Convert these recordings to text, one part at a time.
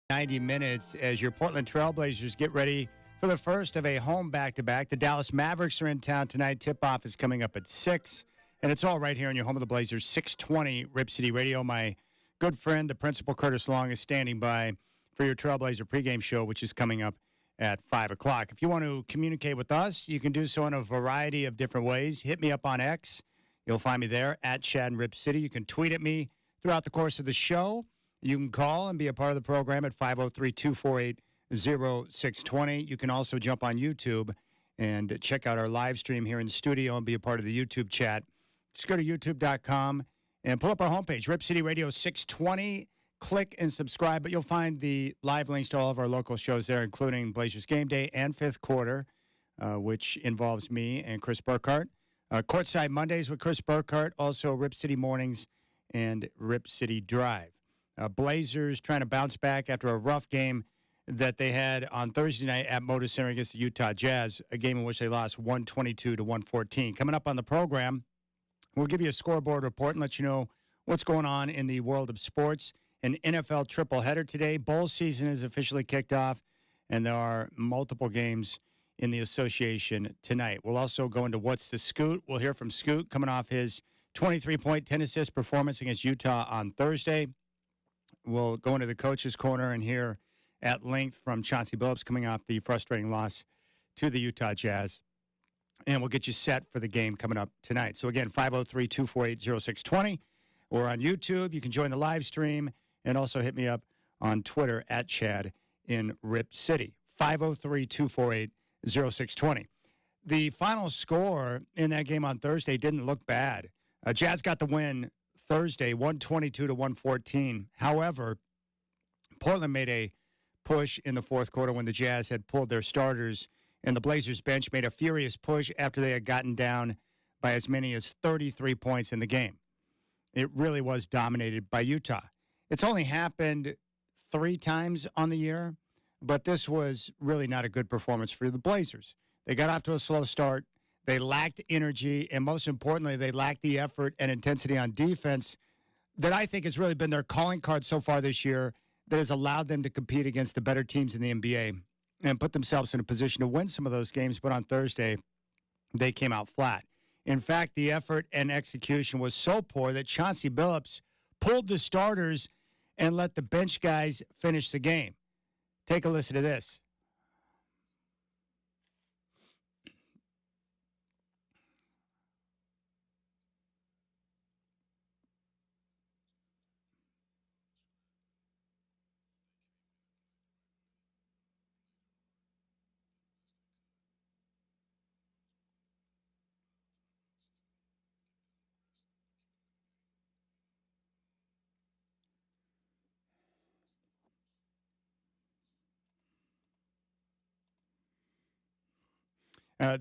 90 minutes as your Portland Trailblazers get ready for the first of a home back-to-back. The Dallas Mavericks are in town tonight. Tip-off is coming up at 6, and it's all right here in your home of the Blazers, 620 Rip City Radio. My good friend, the principal Curtis Long, is standing by for your Trailblazer pregame show, which is coming up at 5 o'clock. If you want to communicate with us, you can do so in a variety of different ways. Hit me up on X. You'll find me there, at Shad and Rip City. You can tweet at me throughout the course of the show. You can call and be a part of the program at 503-248-0620. You can also jump on YouTube and check out our live stream here in the studio and be a part of the YouTube chat. Just go to youtube.com and pull up our homepage, Rip City Radio 620. Click and subscribe, but you'll find the live links to all of our local shows there, including Blazers Gameday and Fifth Quarter, which involves me and Chris Burkhardt. Courtside Mondays with Chris Burkhardt, also Rip City Mornings and Rip City Drive. Blazers trying to bounce back after a rough game that they had on Thursday night at Moda Center against the Utah Jazz, a game in which they lost 122-114. Coming up on the program, we'll give you a scoreboard report and let you know what's going on in the world of sports. An NFL triple header today. Bowl season is officially kicked off, and there are multiple games in the association tonight. We'll also go into What's the Scoot. We'll hear from Scoot coming off his 23-point, 10-assist performance against Utah on Thursday. We'll go into the coach's corner and hear at length from Chauncey Billups coming off the frustrating loss to the Utah Jazz. And we'll get you set for the game coming up tonight. So, again, 503-248-0620. We're on YouTube. You can join the live stream and also hit me up on Twitter at Chad in Rip City. 503-248-0620. The final score in that game on Thursday didn't look bad. Jazz got the win Thursday, 122-114. However, Portland made a push in the fourth quarter when the Jazz had pulled their starters, and the Blazers bench made a furious push after they had gotten down by as many as 33 points in the game. It really was dominated by Utah. It's only happened 3 times on the year, but this was really not a good performance for the Blazers. They got off to a slow start. They lacked energy, and most importantly, they lacked the effort and intensity on defense that I think has really been their calling card so far this year that has allowed them to compete against the better teams in the NBA and put themselves in a position to win some of those games. But on Thursday, they came out flat. In fact, the effort and execution was so poor that Chauncey Billups pulled the starters and let the bench guys finish the game. Take a listen to this.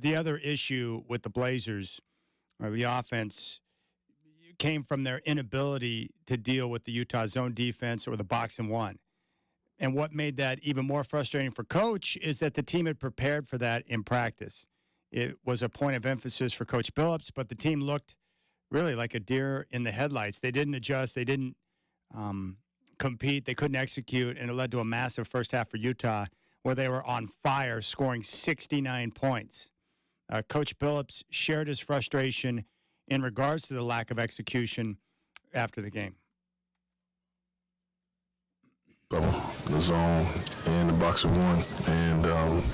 The other issue with the Blazers, the offense, came from their inability to deal with the Utah zone defense or the box and one. And what made that even more frustrating for Coach is that the team had prepared for that in practice. It was a point of emphasis for Coach Billups, but the team looked really like a deer in the headlights. They didn't adjust. They didn't compete. They couldn't execute, and it led to a massive first half for Utah where they were on fire, scoring 69 points. Coach Billups shared his frustration in regards to the lack of execution after the game. The zone and the box of one, and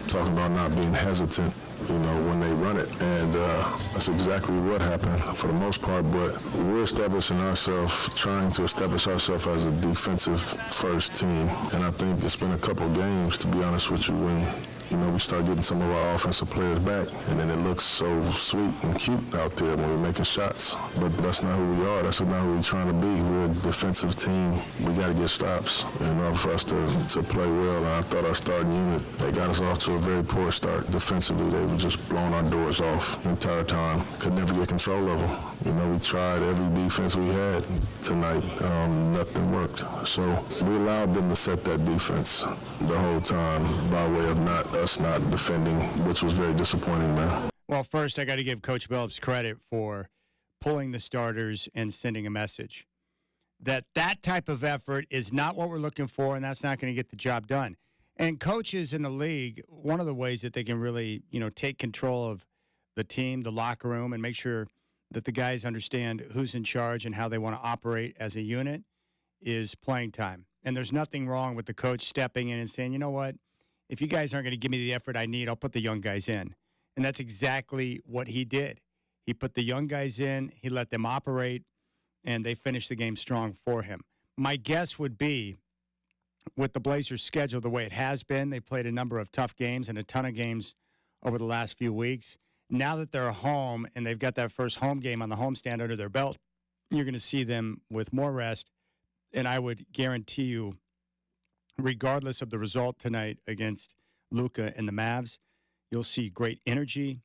talking about not being hesitant, when they run it. And that's exactly what happened for the most part, but we're establishing ourselves, trying to establish ourselves as a defensive first team. And I think it's been a couple games, to be honest with you, when we start getting some of our offensive players back, and then it looks so sweet and cute out there when we're making shots. But that's not who we are. That's not who we're trying to be. We're a defensive team. We got to get stops in order for us to play well. And I thought our starting unit, they got us off to a very poor start. Defensively, they were just blowing our doors off the entire time. Could never get control of them. We tried every defense we had tonight. Nothing worked. So we allowed them to set that defense the whole time by way of us not defending, which was very disappointing, man. Well, first, I got to give Coach Billups credit for pulling the starters and sending a message. that type of effort is not what we're looking for, and that's not going to get the job done. And coaches in the league, one of the ways that they can really, take control of the team, the locker room, and make sure that the guys understand who's in charge and how they want to operate as a unit is playing time. And there's nothing wrong with the coach stepping in and saying, you know what, if you guys aren't going to give me the effort I need, I'll put the young guys in. And that's exactly what he did. He put the young guys in, he let them operate, and they finished the game strong for him. My guess would be, with the Blazers' schedule the way it has been, they played a number of tough games and a ton of games over the last few weeks. Now that they're home and they've got that first home game on the homestand under their belt, you're going to see them with more rest. And I would guarantee you, regardless of the result tonight against Luka and the Mavs, you'll see great energy,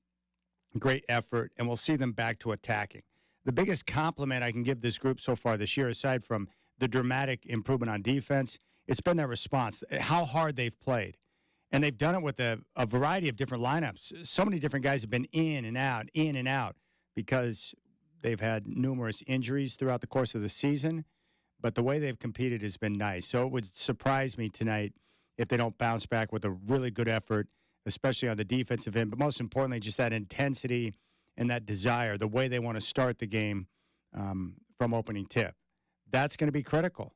great effort, and we'll see them back to attacking. The biggest compliment I can give this group so far this year, aside from the dramatic improvement on defense, it's been their response, how hard they've played. And they've done it with a variety of different lineups. So many different guys have been in and out, because they've had numerous injuries throughout the course of the season. But the way they've competed has been nice. So it would surprise me tonight if they don't bounce back with a really good effort, especially on the defensive end. But most importantly, just that intensity and that desire, the way they want to start the game from opening tip. That's going to be critical.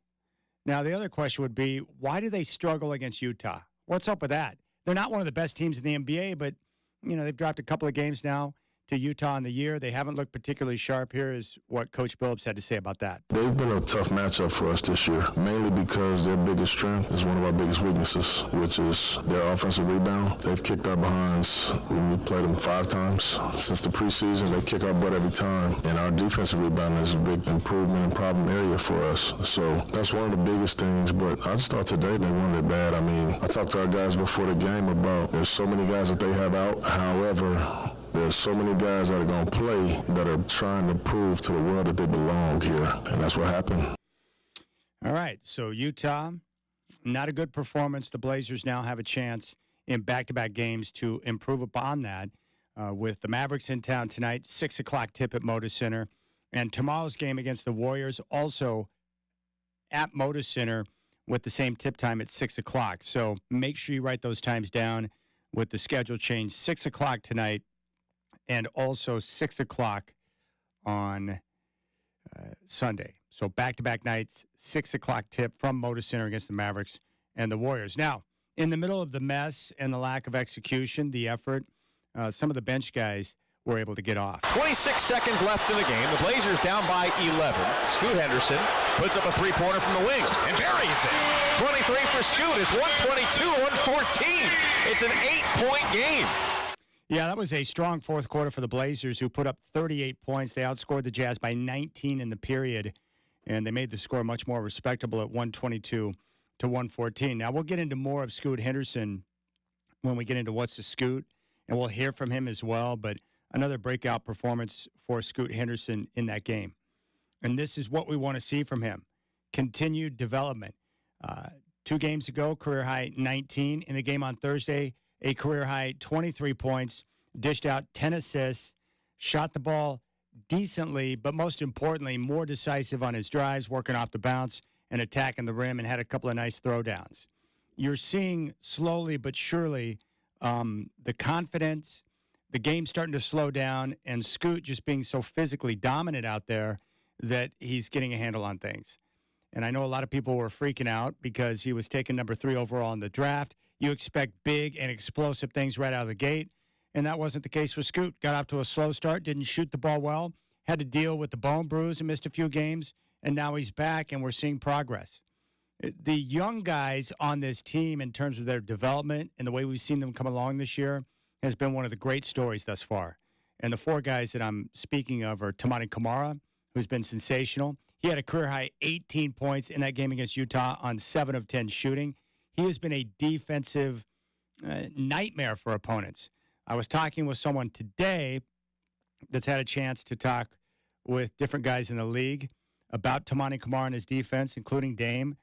Now, the other question would be, why do they struggle against Utah? What's up with that? They're not one of the best teams in the NBA, but, they've dropped a couple of games now to Utah in the year. They haven't looked particularly sharp. Here is what Coach Billups had to say about that. They've been a tough matchup for us this year, mainly because their biggest strength is one of our biggest weaknesses, which is their offensive rebound. They've kicked our behinds when we played them 5 times since the preseason. They kick our butt every time, and our defensive rebound is a big improvement and problem area for us. So that's one of the biggest things, but I just thought today they wanted it bad. I mean, I talked to our guys before the game about there's so many guys that they have out. However, there's so many guys that are going to play that are trying to prove to the world that they belong here, and that's what happened. All right, so Utah, not a good performance. The Blazers now have a chance in back-to-back games to improve upon that with the Mavericks in town tonight, 6 o'clock tip at Moda Center, and tomorrow's game against the Warriors also at Moda Center with the same tip time at 6 o'clock. So make sure you write those times down with the schedule change, 6 o'clock tonight, and also 6 o'clock on Sunday. So back-to-back nights, 6 o'clock tip from Moda Center against the Mavericks and the Warriors. Now, in the middle of the mess and the lack of execution, the effort, some of the bench guys were able to get off. 26 seconds left in the game. The Blazers down by 11. Scoot Henderson puts up a three-pointer from the wings and buries it. 23 for Scoot. It's 122-114. It's an 8-point game. Yeah, that was a strong fourth quarter for the Blazers, who put up 38 points. They outscored the Jazz by 19 in the period, and they made the score much more respectable at 122-114. Now, we'll get into more of Scoot Henderson when we get into What's the Scoot, and we'll hear from him as well, but another breakout performance for Scoot Henderson in that game. And this is what we want to see from him, continued development. 2 games ago, career-high 19. In the game on Thursday, a career-high 23 points, dished out 10 assists, shot the ball decently, but most importantly, more decisive on his drives, working off the bounce and attacking the rim, and had a couple of nice throwdowns. You're seeing slowly but surely the confidence, the game starting to slow down, and Scoot just being so physically dominant out there that he's getting a handle on things. And I know a lot of people were freaking out because he was taken number 3 overall in the draft. You expect big and explosive things right out of the gate, and that wasn't the case with Scoot. Got off to a slow start, didn't shoot the ball well, had to deal with the bone bruise and missed a few games, and now he's back, and we're seeing progress. The young guys on this team, in terms of their development and the way we've seen them come along this year, has been one of the great stories thus far. And the 4 guys that I'm speaking of are Toumani Camara, who's been sensational. He had a career-high 18 points in that game against Utah on 7 of 10 shooting. He has been a defensive nightmare for opponents. I was talking with someone today that's had a chance to talk with different guys in the league about Toumani Camara and his defense, including Dame,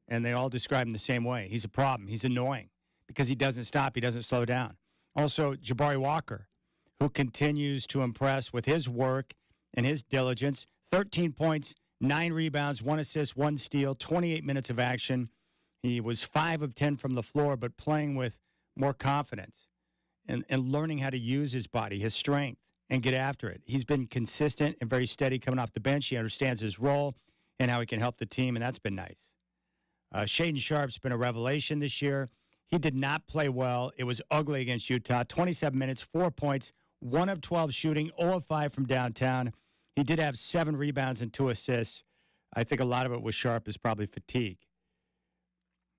and they all describe him the same way. He's a problem. He's annoying because he doesn't stop. He doesn't slow down. Also, Jabari Walker, who continues to impress with his work and his diligence. 13 points, 9 rebounds, 1 assist, 1 steal, 28 minutes of action. He was 5 of 10 from the floor, but playing with more confidence and learning how to use his body, his strength, and get after it. He's been consistent and very steady coming off the bench. He understands his role and how he can help the team, and that's been nice. Shaedon Sharpe's been a revelation this year. He did not play well. It was ugly against Utah. 27 minutes, 4 points, 1 of 12 shooting, 0 of 5 from downtown. He did have 7 rebounds and 2 assists. I think a lot of it with Sharpe is probably fatigue.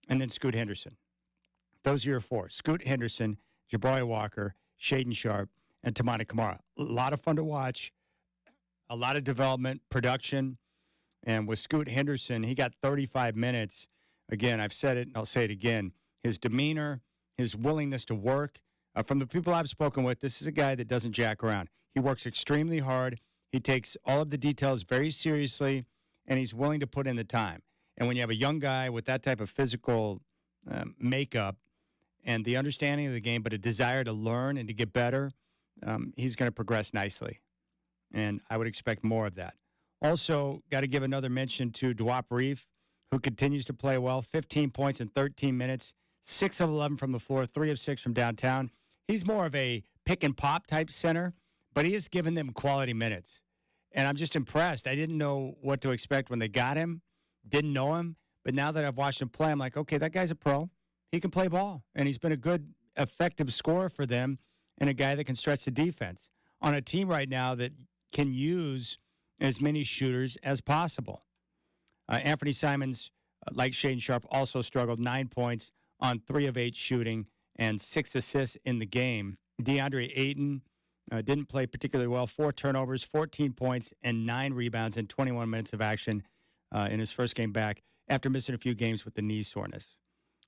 And then Scoot Henderson. Those are your 4. Scoot Henderson, Jabari Walker, Shaedon Sharpe, and Toumani Camara. A lot of fun to watch, a lot of development, production. And with Scoot Henderson, he got 35 minutes. Again, I've said it, and I'll say it again. His demeanor, his willingness to work. From the people I've spoken with, this is a guy that doesn't jack around. He works extremely hard. He takes all of the details very seriously, and he's willing to put in the time. And when you have a young guy with that type of physical makeup and the understanding of the game, but a desire to learn and to get better, he's going to progress nicely. And I would expect more of that. Also, got to give another mention to Duop Reef, who continues to play well. 15 points in 13 minutes, 6 of 11 from the floor, 3 of 6 from downtown. He's more of a pick-and-pop type center, but he has given them quality minutes. And I'm just impressed. I didn't know what to expect when they got him, didn't know him. But now that I've watched him play, I'm like, okay, that guy's a pro. He can play ball. And he's been a good, effective scorer for them and a guy that can stretch the defense on a team right now that can use as many shooters as possible. Anthony Simons, like Shaedon Sharpe, also struggled. 9 points on 3 of 8 shooting and 6 assists in the game. DeAndre Ayton didn't play particularly well. 4 turnovers, 14 points, and 9 rebounds in 21 minutes of action in his first game back after missing a few games with the knee soreness.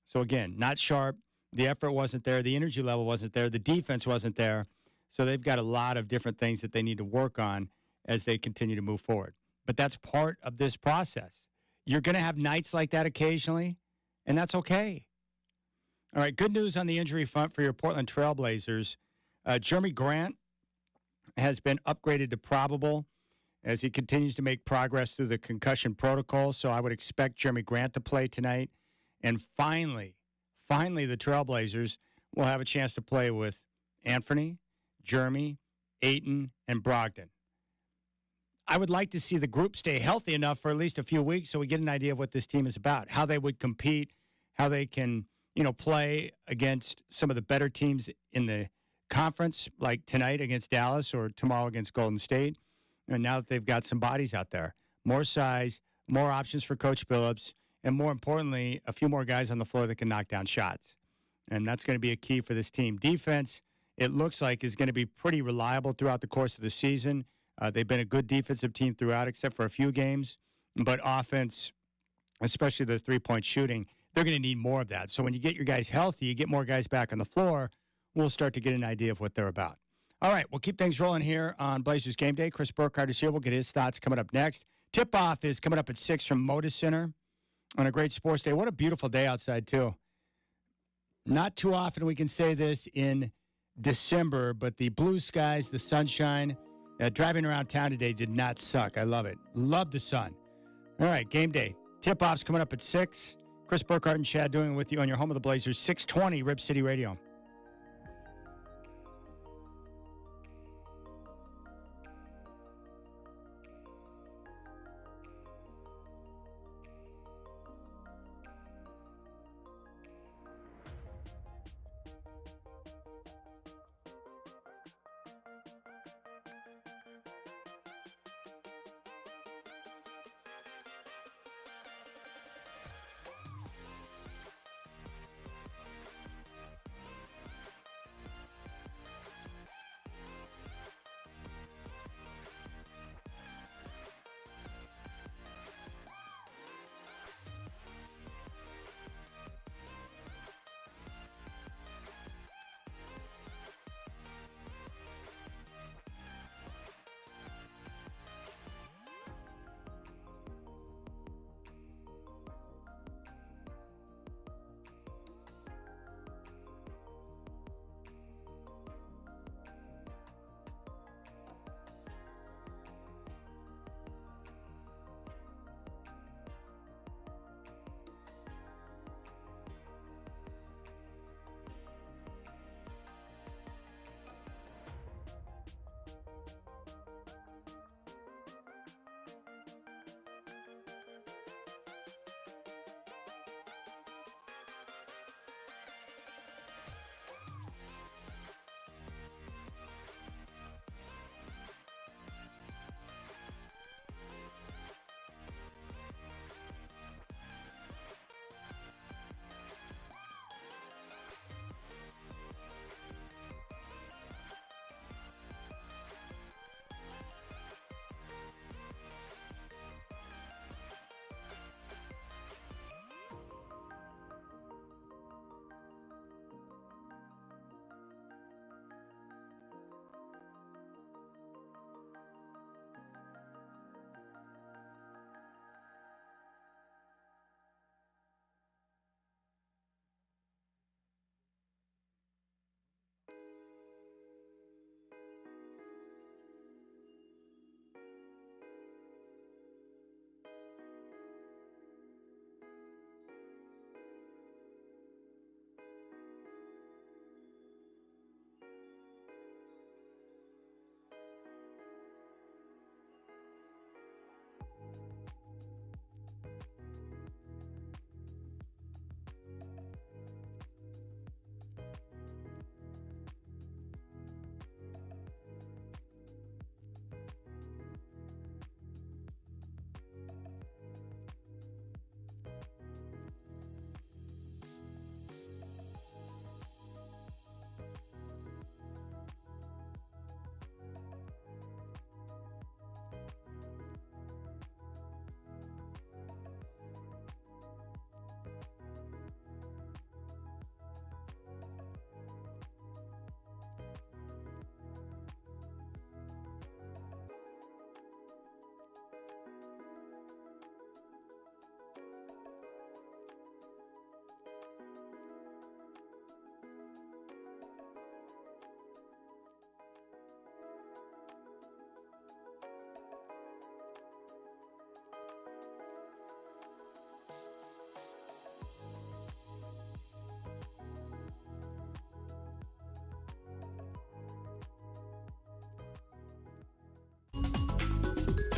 So, again, not sharp. The effort wasn't there. The energy level wasn't there. The defense wasn't there. So they've got a lot of different things that they need to work on as they continue to move forward. But that's part of this process. You're going to have nights like that occasionally, and that's okay. All right, good news on the injury front for your Portland Trail Blazers. Jeremy Grant has been upgraded to probable as he continues to make progress through the concussion protocol. So I would expect Jeremy Grant to play tonight. And finally, the Trailblazers will have a chance to play with Anthony, Jeremy, Ayton, and Brogdon. I would like to see the group stay healthy enough for at least a few weeks so we get an idea of what this team is about, how they would compete, how they can, play against some of the better teams in the conference, like tonight against Dallas or tomorrow against Golden State. And now that they've got some bodies out there, more size, more options for Coach Billups, and more importantly, a few more guys on the floor that can knock down shots. And that's going to be a key for this team. Defense, it looks like, is going to be pretty reliable throughout the course of the season. They've been a good defensive team throughout, except for a few games. But offense, especially the three-point shooting, they're going to need more of that. So when you get your guys healthy, you get more guys back on the floor, we'll start to get an idea of what they're about. All right, we'll keep things rolling here on Blazers Game Day. Chris Burkhardt is here. We'll get his thoughts coming up next. Tip-off is coming up at 6 from Moda Center on a great sports day. What a beautiful day outside, too. Not too often we can say this in December, but the blue skies, the sunshine, driving around town today did not suck. I love it. Love the sun. All right, game day. Tip-off's coming up at 6. Chris Burkhardt and Chad Doing with you on your home of the Blazers, 620 Rip City Radio.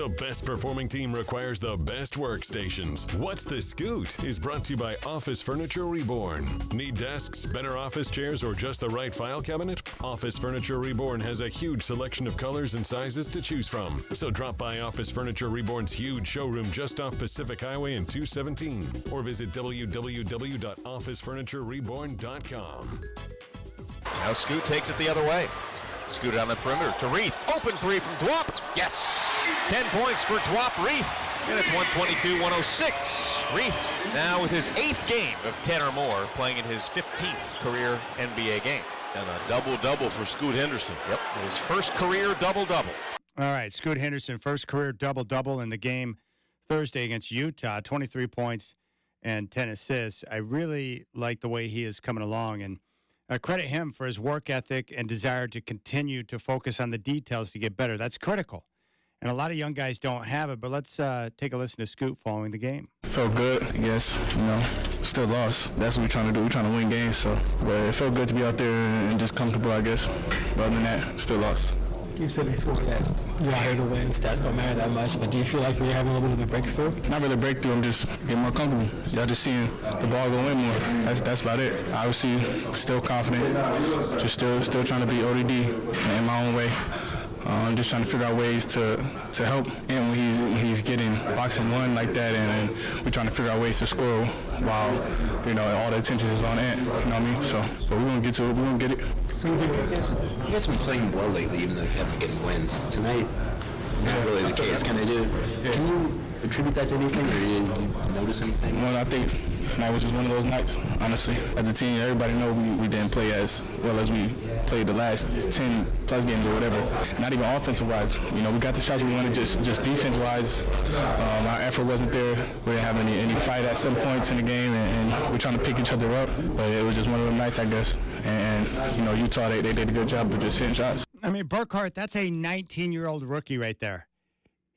The best performing team requires the best workstations. What's the Scoot is brought to you by Office Furniture Reborn. Need desks, better office chairs, or just the right file cabinet? Office Furniture Reborn has a huge selection of colors and sizes to choose from. So drop by Office Furniture Reborn's huge showroom just off Pacific Highway in 217 or visit www.officefurniturereborn.com. Now Scoot takes it the other way. Scoot on the perimeter to Reef. Open three from Dwop. Yes! 10 points for Dwop Reef. And it's 122-106. Reef now with his 8th game of 10 or more, playing in his 15th career NBA game. And a double-double for Scoot Henderson. Yep, his first career double-double. All right, Scoot Henderson, first career double-double in the game Thursday against Utah, 23 points and 10 assists. I really like the way he is coming along, and I credit him for his work ethic and desire to continue to focus on the details to get better. That's critical. And a lot of young guys don't have it, but let's take a listen to Scoot following the game. Felt good, I guess. Still lost. That's what we're trying to do. We're trying to win games, so. But it felt good to be out there and just comfortable, I guess. But other than that, still lost. You've said before that you're out here to win. Stats don't matter that much, but do you feel like you're having a little bit of a breakthrough? Not really a breakthrough. I'm just getting more comfortable. Y'all just seeing the ball go in more. That's about it. Obviously, still confident. Just still trying to be ODD in my own way. I'm just trying to figure out ways to help him when he's getting boxing one like that, and we're trying to figure out ways to score while all the attention is on Ant. You know what I mean? So, but we're gonna get to it. We're gonna get it. So you guys have been playing well lately, even though you haven't been getting wins tonight. Not really the case. Can you attribute that to anything, or do you notice anything? Well, I think tonight was just one of those nights, honestly. As a team, everybody knows we didn't play as well as we played the last 10-plus games or whatever. Not even offensive-wise. We got the shots we wanted, just defense-wise. Our effort wasn't there. We didn't have any fight at some points in the game, and we're trying to pick each other up. But it was just one of those nights, I guess. And Utah, they did a good job of just hitting shots. I mean, Burkhardt, that's a 19-year-old rookie right there.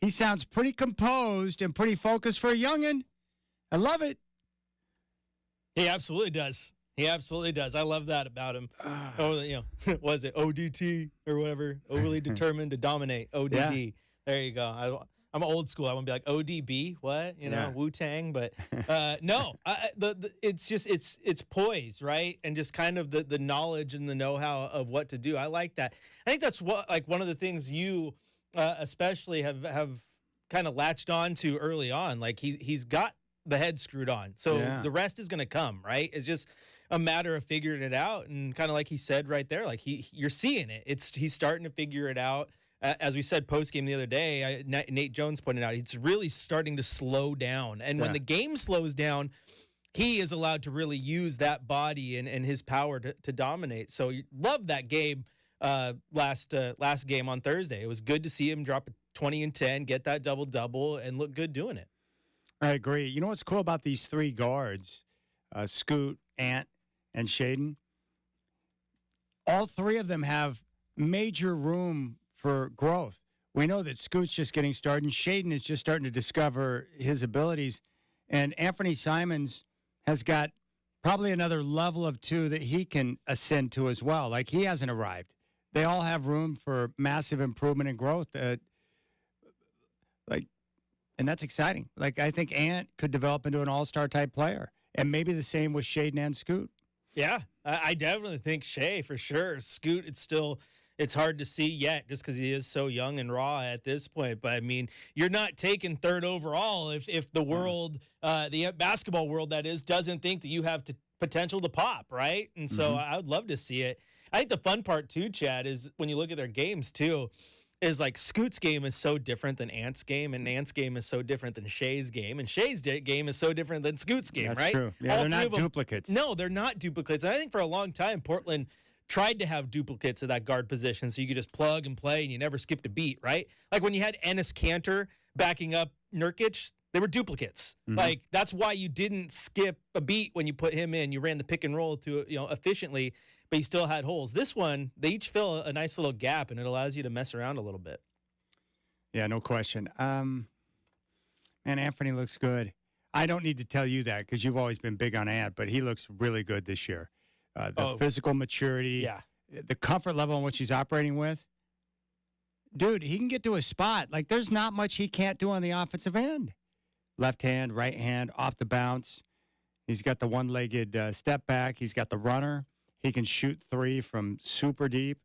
He sounds pretty composed and pretty focused for a youngin'. I love it. He absolutely does. He absolutely does. I love that about him. Was it ODT or whatever? Overly determined to dominate. ODD. Yeah. There you go. I'm old school. I want to be like ODB. What? Wu-Tang. But no, it's just it's poise, right? And just kind of the knowledge and the know-how of what to do. I like that. I think that's what one of the things you especially have kind of latched on to early on. Like he's got the head screwed on. So the rest is going to come, right? It's just a matter of figuring it out. And kind of like he said right there, like you're seeing it. He's starting to figure it out. As we said post-game the other day, Nate Jones pointed out, it's really starting to slow down. And when the game slows down, he is allowed to really use that body and his power to dominate. So love that game last game on Thursday. It was good to see him drop 20 and 10, get that double-double, and look good doing it. I agree. You know what's cool about these three guards, Scoot, Ant, and Shaden? All three of them have major room for growth. We know that Scoot's just getting started, and Shaden is just starting to discover his abilities. And Anthony Simons has got probably another level of two that he can ascend to as well. Like, he hasn't arrived. They all have room for massive improvement and growth. And that's exciting. Like, I think Ant could develop into an all-star type player. And maybe the same with Shaden and Scoot. Yeah, I definitely think Shea for sure. Scoot, it's hard to see yet just because he is so young and raw at this point. But, I mean, you're not taking third overall if the world, the basketball world, that is, doesn't think that you have potential to pop, right? And so I would love to see it. I think the fun part, too, Chad, is when you look at their games, too, is like Scoot's game is so different than Ant's game, and Ant's game is so different than Shea's game, and Shea's game is so different than Scoot's game, That's right? True. Yeah, they're not duplicates. No, they're not duplicates. And I think for a long time, Portland tried to have duplicates of that guard position so you could just plug and play and you never skipped a beat, right? Like when you had Enes Kanter backing up Nurkic, they were duplicates. Like that's why you didn't skip a beat when you put him in. You ran the pick and roll to efficiently, but you still had holes. This one, they each fill a nice little gap, and it allows you to mess around a little bit. Yeah, no question. Man, Anthony looks good. I don't need to tell you that because you've always been big on Ant, but he looks really good this year. The physical maturity, the comfort level in which he's operating with, dude, he can get to a spot. Like, there's not much he can't do on the offensive end. Left hand, right hand, off the bounce. He's got the one-legged step back. He's got the runner. He can shoot three from super deep.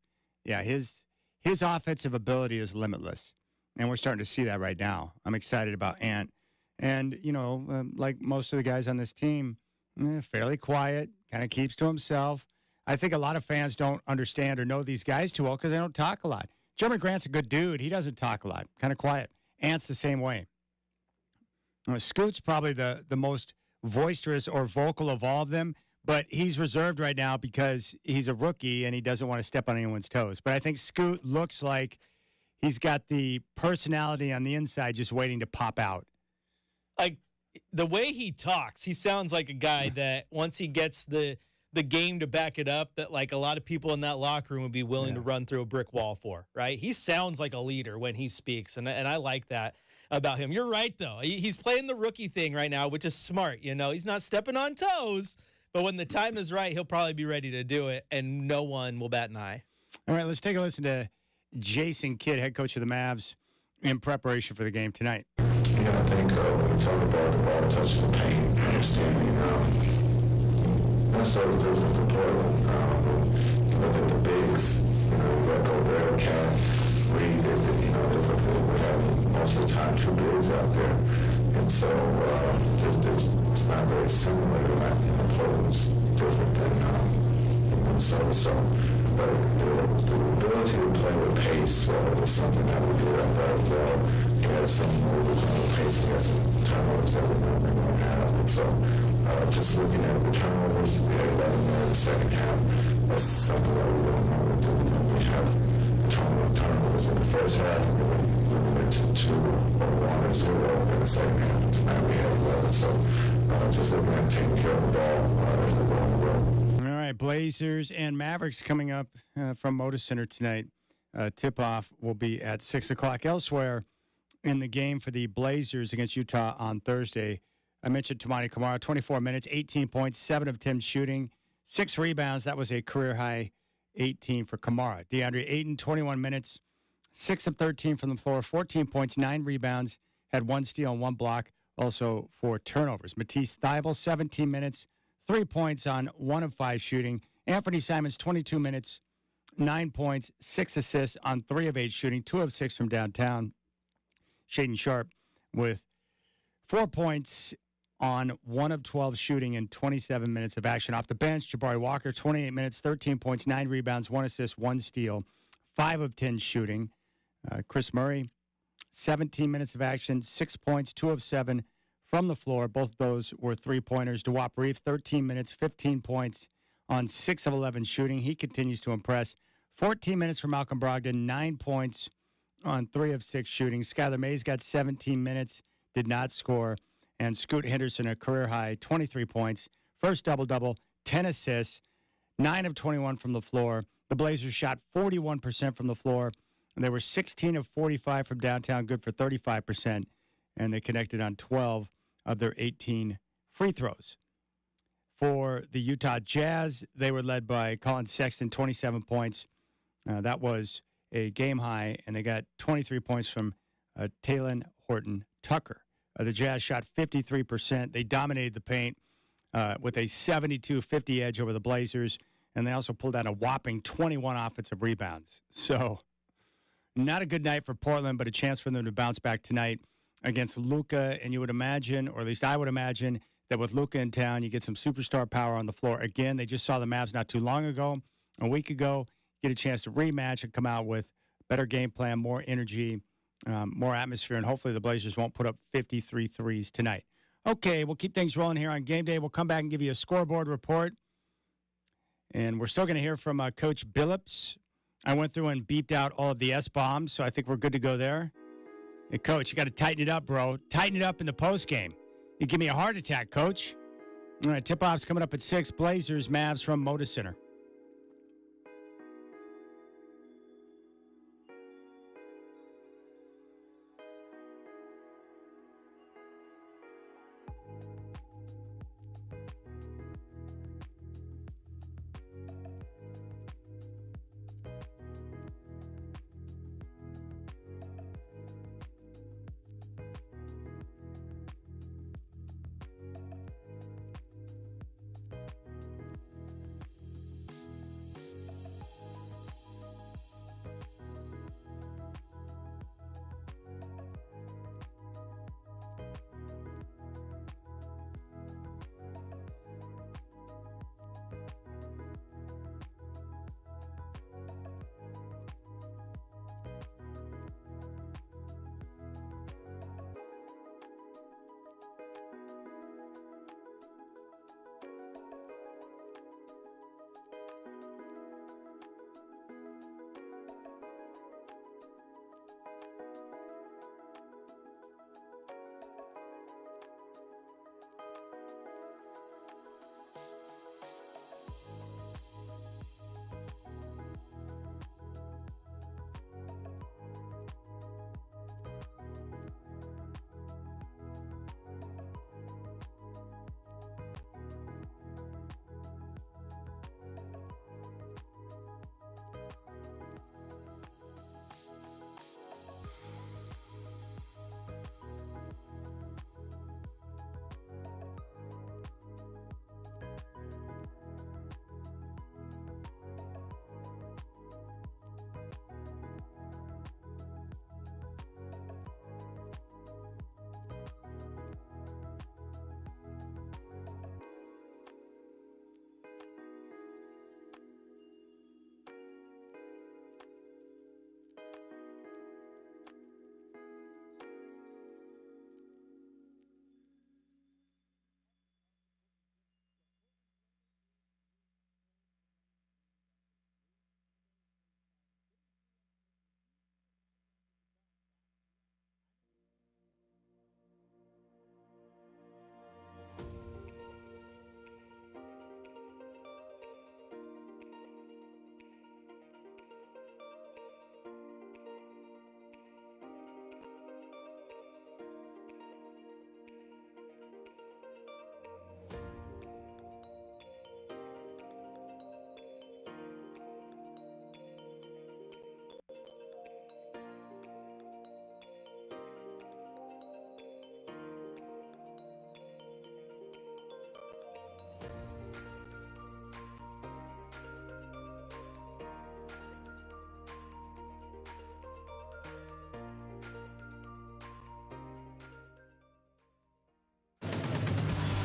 Yeah, his offensive ability is limitless, and we're starting to see that right now. I'm excited about Ant. And, like most of the guys on this team, fairly quiet, kind of keeps to himself. I think a lot of fans don't understand or know these guys too well because they don't talk a lot. Jeremy Grant's a good dude. He doesn't talk a lot, kind of quiet. Ant's the same way. Scoot's probably the most boisterous or vocal of all of them, but he's reserved right now because he's a rookie and he doesn't want to step on anyone's toes. But I think Scoot looks like he's got the personality on the inside just waiting to pop out. Like, the way he talks, he sounds like a guy that once he gets the game to back it up, that like a lot of people in that locker room would be willing to run through a brick wall for, right? He sounds like a leader when he speaks, and I like that about him. You're right, though. He's playing the rookie thing right now, which is smart. He's not stepping on toes, but when the time is right, he'll probably be ready to do it, and no one will bat an eye. All right, let's take a listen to Jason Kidd, head coach of the Mavs, in preparation for the game tonight. I think when we talk about the ball touching the paint, understanding Minnesota's different from Portland. When you look at the bigs, you got Gobert, Cat, Reed, we're having most of the time two bigs out there. And so it's not very similar to that. Portland's different than Minnesota. So, but the ability to play with pace was something that we did out there as well. We had some movers on the pace, we had some turnovers that we normally don't have. And so just looking at the turnovers, we had 11 there in the second half. That's something that we don't normally do. We normally have turnovers in the first half, and then we limited to 2 or 1 or 0 in the second half. And tonight we had 11. So just looking at taking care of the ball as we go on the road. All right, Blazers and Mavericks coming up from Moda Center tonight. Tip-off will be at 6 o'clock. Elsewhere in the game for the Blazers against Utah on Thursday, I mentioned Toumani Camara, 24 minutes, 18 points, 7 of 10 shooting, 6 rebounds. That was a career-high 18 for Camara. DeAndre Ayton, 21 minutes, 6 of 13 from the floor, 14 points, 9 rebounds, had 1 steal and 1 block, also 4 turnovers. Matisse Thybulle, 17 minutes, 3 points on 1 of 5 shooting. Anthony Simons, 22 minutes, 9 points, 6 assists on 3 of 8 shooting, 2 of 6 from downtown. Shaedon Sharpe with 4 points on 1 of 12 shooting in 27 minutes of action. Off the bench, Jabari Walker, 28 minutes, 13 points, 9 rebounds, 1 assist, 1 steal, 5 of 10 shooting. Chris Murray, 17 minutes of action, 6 points, 2 of 7 from the floor. Both of those were 3-pointers. Dewap Reef, 13 minutes, 15 points on 6 of 11 shooting. He continues to impress. 14 minutes for Malcolm Brogdon, 9 points on 3 of 6 shooting. Skylar Mays got 17 minutes, did not score. And Scoot Henderson, a career-high 23 points. First double-double, 10 assists, 9 of 21 from the floor. The Blazers shot 41% from the floor. And they were 16 of 45 from downtown, good for 35%. And they connected on 12 of their 18 free throws. For the Utah Jazz, they were led by Colin Sexton, 27 points. That was a game high, and they got 23 points from Talen Horton-Tucker. The Jazz shot 53%. They dominated the paint with a 72-50 edge over the Blazers, and they also pulled out a whopping 21 offensive rebounds. So not a good night for Portland, but a chance for them to bounce back tonight against Luka. And you would imagine, or at least I would imagine, that with Luka in town, you get some superstar power on the floor. Again, they just saw the Mavs not too long ago, a week ago, get a chance to rematch and come out with better game plan, more energy, more atmosphere, and hopefully the Blazers won't put up 53 threes tonight. Okay, we'll keep things rolling here on Game Day. We'll come back and give you a scoreboard report. And we're still going to hear from Coach Billups. I went through and beeped out all of the S-bombs, so I think we're good to go there. Hey, Coach, you got to tighten it up, bro. Tighten it up in the postgame. You give me a heart attack, Coach. All right, tip-off's coming up at 6. Blazers, Mavs from Moda Center.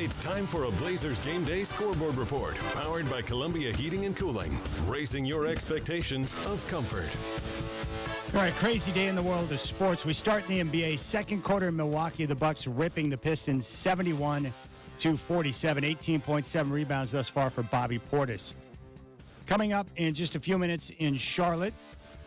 It's time for a Blazers Game Day scoreboard report, powered by Columbia Heating and Cooling, raising your expectations of comfort. All right, crazy day in the world of sports. We start in the NBA. Second quarter in Milwaukee, the Bucks ripping the Pistons 71-47, 18.7 rebounds thus far for Bobby Portis. Coming up in just a few minutes in Charlotte,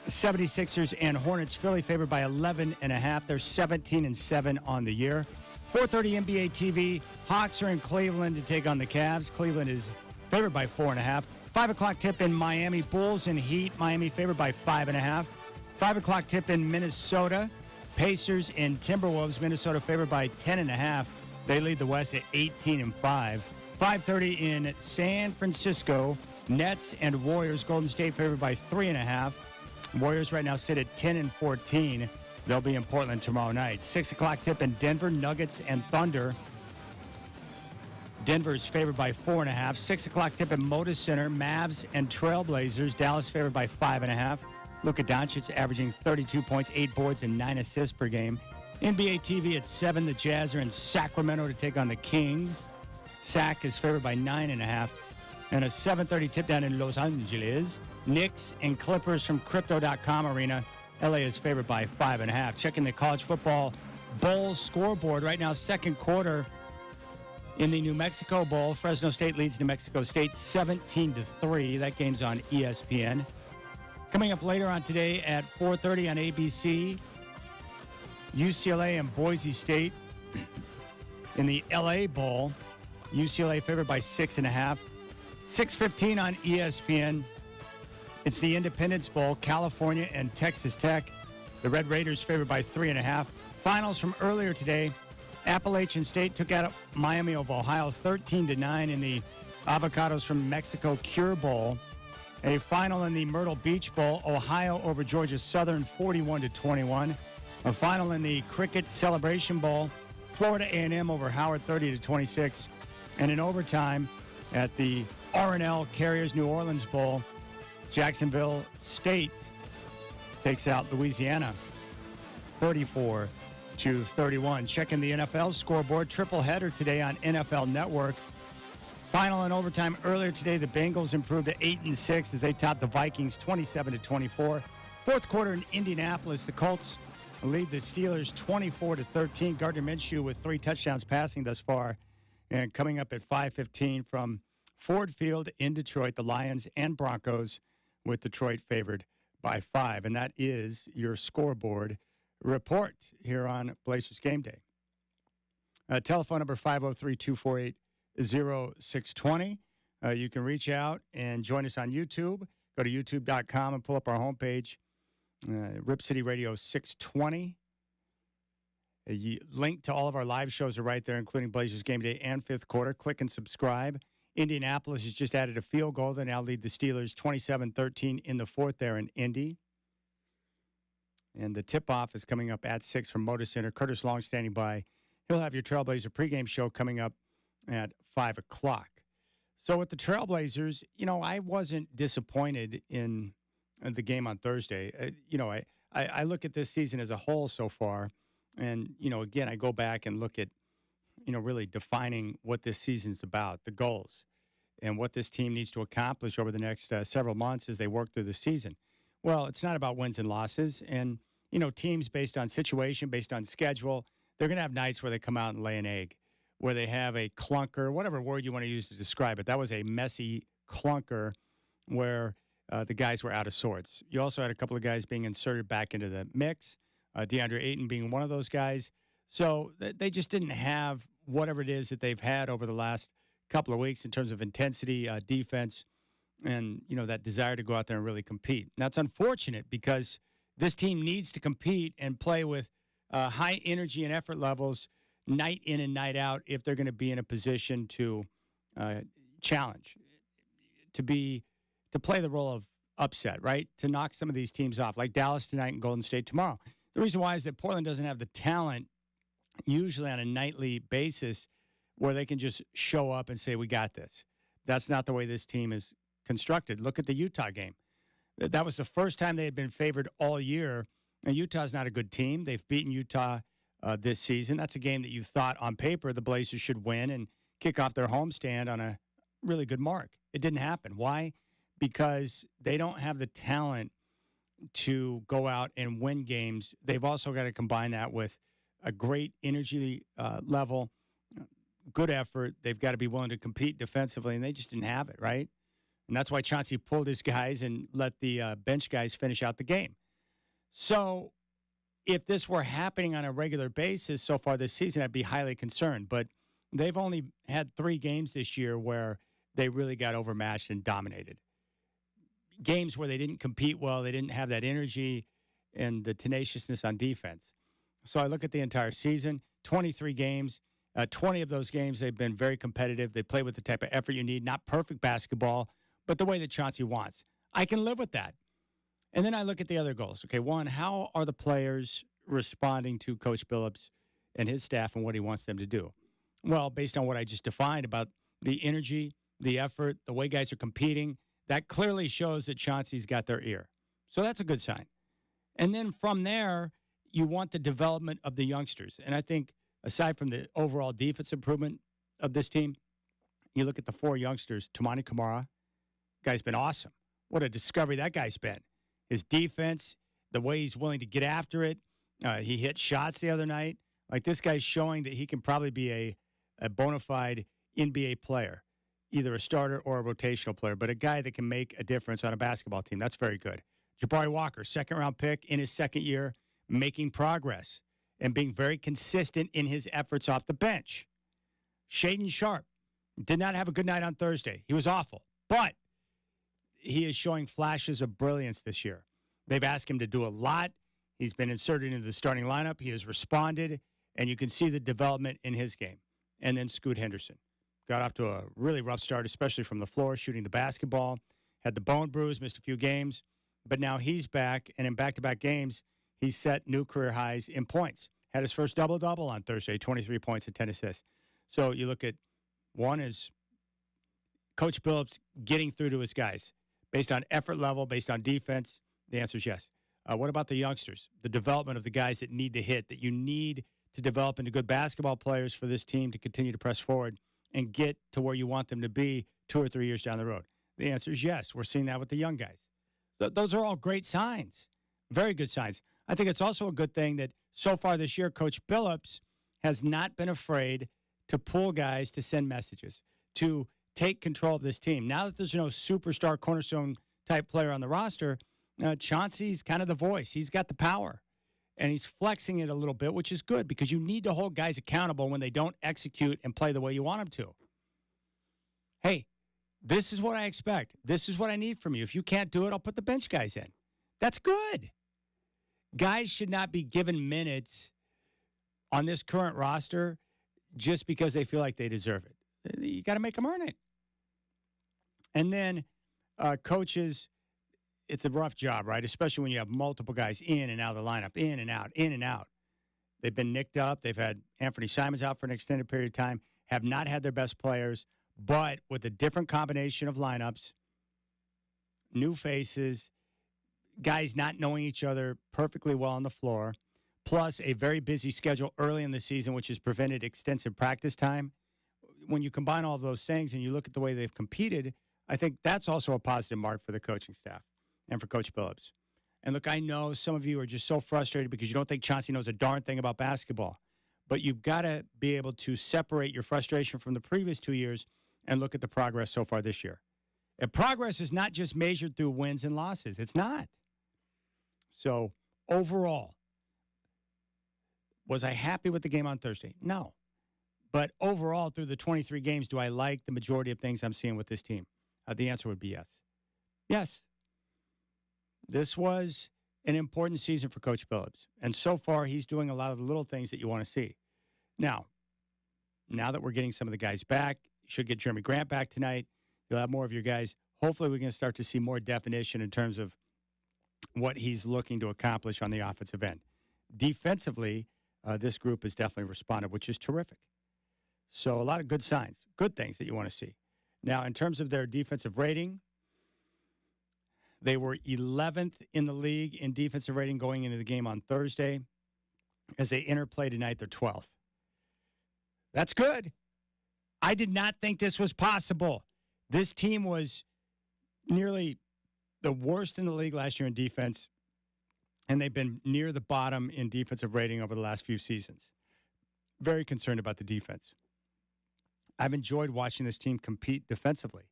76ers and Hornets. Philly favored by 11.5. They're 17-7 on the year. 4:30 NBA TV. Hawks are in Cleveland to take on the Cavs. Cleveland is favored by 4.5. 5 o'clock tip in Miami. Bulls and Heat. Miami favored by 5.5. 5 o'clock tip in Minnesota. Pacers and Timberwolves. Minnesota favored by 10.5. They lead the West at 18-5. 5:30 in San Francisco. Nets and Warriors. Golden State favored by 3.5. Warriors right now sit at 10-14. They'll be in Portland tomorrow night. 6 o'clock tip in Denver. Nuggets and Thunder. Denver is favored by 4.5. 6 o'clock tip in Moda Center. Mavs and Trailblazers. Dallas favored by 5.5. Luka Doncic averaging 32 points, 8 boards, and 9 assists per game. NBA TV at 7. The Jazz are in Sacramento to take on the Kings. Sac is favored by 9.5. And a 7:30 tip down in Los Angeles. Knicks and Clippers from Crypto.com Arena. LA is favored by 5.5. Checking the college football bowl scoreboard right now, second quarter in the New Mexico Bowl. Fresno State leads New Mexico State 17-3. That game's on ESPN. Coming up later on today at 4:30 on ABC, UCLA and Boise State in the LA Bowl. UCLA favored by 6.5. 6:15 on ESPN. It's the Independence Bowl, California and Texas Tech. The Red Raiders favored by 3.5. Finals from earlier today. Appalachian State took out Miami of Ohio 13-9 in the Avocados from Mexico Cure Bowl. A final in the Myrtle Beach Bowl, Ohio over Georgia Southern 41-21. A final in the Cricket Celebration Bowl, Florida A&M over Howard 30-26. And in overtime at the R&L Carriers New Orleans Bowl, Jacksonville State takes out Louisiana 34-31. Checking the NFL scoreboard, triple header today on NFL Network. Final and overtime earlier today, the Bengals improved to 8-6 as they topped the Vikings 27-24. Fourth quarter in Indianapolis, the Colts lead the Steelers 24-13. Gardner Minshew with 3 touchdowns passing thus far. And coming up at 5:15 from Ford Field in Detroit, the Lions and Broncos with Detroit favored by 5. And that is your scoreboard report here on Blazers Game Day. Telephone number 503-248-0620. You can reach out and join us on YouTube. Go to youtube.com and pull up our homepage, Rip City Radio 620. Link to all of our live shows are right there, including Blazers Game Day and fifth quarter. Click and subscribe. Indianapolis has just added a field goal. They now lead the Steelers 27-13 in the fourth there in Indy. And the tip-off is coming up at 6 from Moda Center. Curtis Long standing by. He'll have your Trailblazer pregame show coming up at 5 o'clock. So with the Trailblazers, I wasn't disappointed in the game on Thursday. I look at this season as a whole so far. And, again, I go back and look at, really defining what this season's about, the goals, and what this team needs to accomplish over the next several months as they work through the season. Well, it's not about wins and losses. And, teams based on situation, based on schedule, they're going to have nights where they come out and lay an egg, where they have a clunker, whatever word you want to use to describe it. That was a messy clunker where the guys were out of sorts. You also had a couple of guys being inserted back into the mix. DeAndre Ayton being one of those guys. So they just didn't have whatever it is that they've had over the last couple of weeks in terms of intensity, defense, and, that desire to go out there and really compete. And that's unfortunate because this team needs to compete and play with high energy and effort levels night in and night out if they're going to be in a position to challenge, to play the role of upset, right? To knock some of these teams off, like Dallas tonight and Golden State tomorrow. The reason why is that Portland doesn't have the talent usually on a nightly basis where they can just show up and say, we got this. That's not the way this team is constructed. Look at the Utah game. That was the first time they had been favored all year. And Utah's not a good team. They've beaten Utah this season. That's a game that you thought on paper the Blazers should win and kick off their homestand on a really good mark. It didn't happen. Why? Because they don't have the talent to go out and win games. They've also got to combine that with a great energy level, good effort. They've got to be willing to compete defensively, and they just didn't have it, right? And that's why Chauncey pulled his guys and let the bench guys finish out the game. So if this were happening on a regular basis so far this season, I'd be highly concerned. But they've only had 3 games this year where they really got overmatched and dominated. Games where they didn't compete well, they didn't have that energy and the tenaciousness on defense. So I look at the entire season, 23 games. 20 of those games, they've been very competitive. They play with the type of effort you need, not perfect basketball, but the way that Chauncey wants. I can live with that. And then I look at the other goals. Okay, one, how are the players responding to Coach Billups and his staff and what he wants them to do? Well, based on what I just defined about the energy, the effort, the way guys are competing, that clearly shows that Chauncey's got their ear. So that's a good sign. And then from there, you want the development of the youngsters. And I think aside from the overall defense improvement of this team, you look at the 4 youngsters, Toumani Camara, guy's been awesome. What a discovery that guy's been. His defense, the way he's willing to get after it. He hit shots the other night. Like, this guy's showing that he can probably be a bona fide NBA player, either a starter or a rotational player, but a guy that can make a difference on a basketball team. That's very good. Jabari Walker, second-round pick in his second year, making progress and being very consistent in his efforts off the bench. Shaedon Sharpe did not have a good night on Thursday. He was awful, but he is showing flashes of brilliance this year. They've asked him to do a lot. He's been inserted into the starting lineup. He has responded, and you can see the development in his game. And then Scoot Henderson got off to a really rough start, especially from the floor, shooting the basketball. Had the bone bruise, missed a few games. But now he's back, and in back-to-back games, he's set new career highs in points. Had his first double-double on Thursday, 23 points and 10 assists. So you look at, one is Coach Billups getting through to his guys based on effort level, based on defense. The answer is yes. What about the youngsters? The development of the guys that need to hit, that you need to develop into good basketball players for this team to continue to press forward and get to where you want them to be 2 or 3 years down the road? The answer is yes. We're seeing that with the young guys. Those are all great signs, very good signs. I think it's also a good thing that so far this year, Coach Billups has not been afraid to pull guys to send messages, to take control of this team. Now that there's no superstar cornerstone type player on the roster, Chauncey's kind of the voice. He's got the power, and he's flexing it a little bit, which is good because you need to hold guys accountable when they don't execute and play the way you want them to. Hey, this is what I expect. This is what I need from you. If you can't do it, I'll put the bench guys in. That's good. Guys should not be given minutes on this current roster just because they feel like they deserve it. You got to make them earn it. And then coaches, it's a rough job, right? Especially when you have multiple guys in and out of the lineup, in and out, in and out. They've been nicked up. They've had Anthony Simons out for an extended period of time, have not had their best players, but with a different combination of lineups, new faces, guys not knowing each other perfectly well on the floor, plus a very busy schedule early in the season, which has prevented extensive practice time. When you combine all of those things and you look at the way they've competed, I think that's also a positive mark for the coaching staff and for Coach Billups. And look, I know some of you are just so frustrated because you don't think Chauncey knows a darn thing about basketball. But you've got to be able to separate your frustration from the previous 2 years and look at the progress so far this year. And progress is not just measured through wins and losses. It's not. So overall, was I happy with the game on Thursday? No. But overall, through the 23 games, do I like the majority of things I'm seeing with this team? The answer would be yes. Yes. This was an important season for Coach Billups. And so far, he's doing a lot of the little things that you want to see. Now that we're getting some of the guys back, you should get Jeremy Grant back tonight. You'll have more of your guys. Hopefully, we can start to see more definition in terms of what he's looking to accomplish on the offensive end. Defensively, this group has definitely responded, which is terrific. So a lot of good signs, good things that you want to see. Now, in terms of their defensive rating, they were 11th in the league in defensive rating going into the game on Thursday. As they interplay tonight, they're 12th. That's good. I did not think this was possible. This team was nearly the worst in the league last year in defense, and they've been near the bottom in defensive rating over the last few seasons. Very concerned about the defense. I've enjoyed watching this team compete defensively,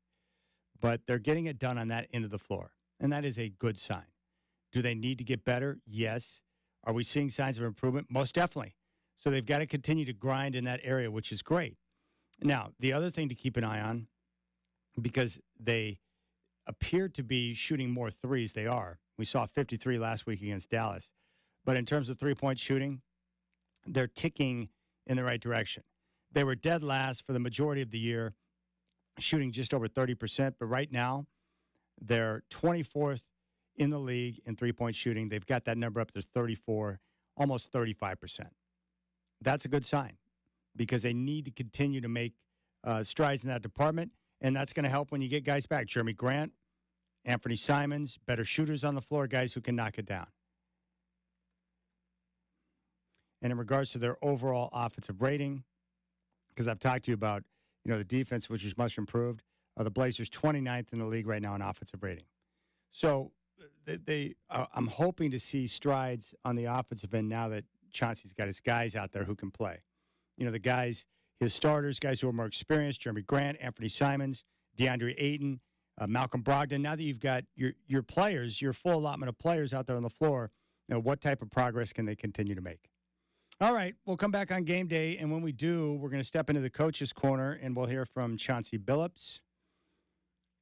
but they're getting it done on that end of the floor, and that is a good sign. Do they need to get better? Yes. Are we seeing signs of improvement? Most definitely. So they've got to continue to grind in that area, which is great. Now, the other thing to keep an eye on, because they appear to be shooting more threes, they are. We saw 53 last week against Dallas. But in terms of three-point shooting, they're ticking in the right direction. They were dead last for the majority of the year, shooting just over 30%. But right now, they're 24th in the league in three-point shooting. They've got that number up to 34, almost 35%. That's a good sign because they need to continue to make strides in that department, and that's going to help when you get guys back. Jeremy Grant, Anthony Simons, better shooters on the floor, guys who can knock it down. And in regards to their overall offensive rating, because I've talked to you about, the defense, which is much improved, the Blazers 29th in the league right now in offensive rating. So I'm hoping to see strides on the offensive end now that Chauncey's got his guys out there who can play. The guys, his starters, guys who are more experienced, Jeremy Grant, Anthony Simons, DeAndre Ayton, Malcolm Brogdon. Now that you've got your players, your full allotment of players out there on the floor, what type of progress can they continue to make? All right, we'll come back on game day, and when we do, we're going to step into the coach's corner, and we'll hear from Chauncey Billups.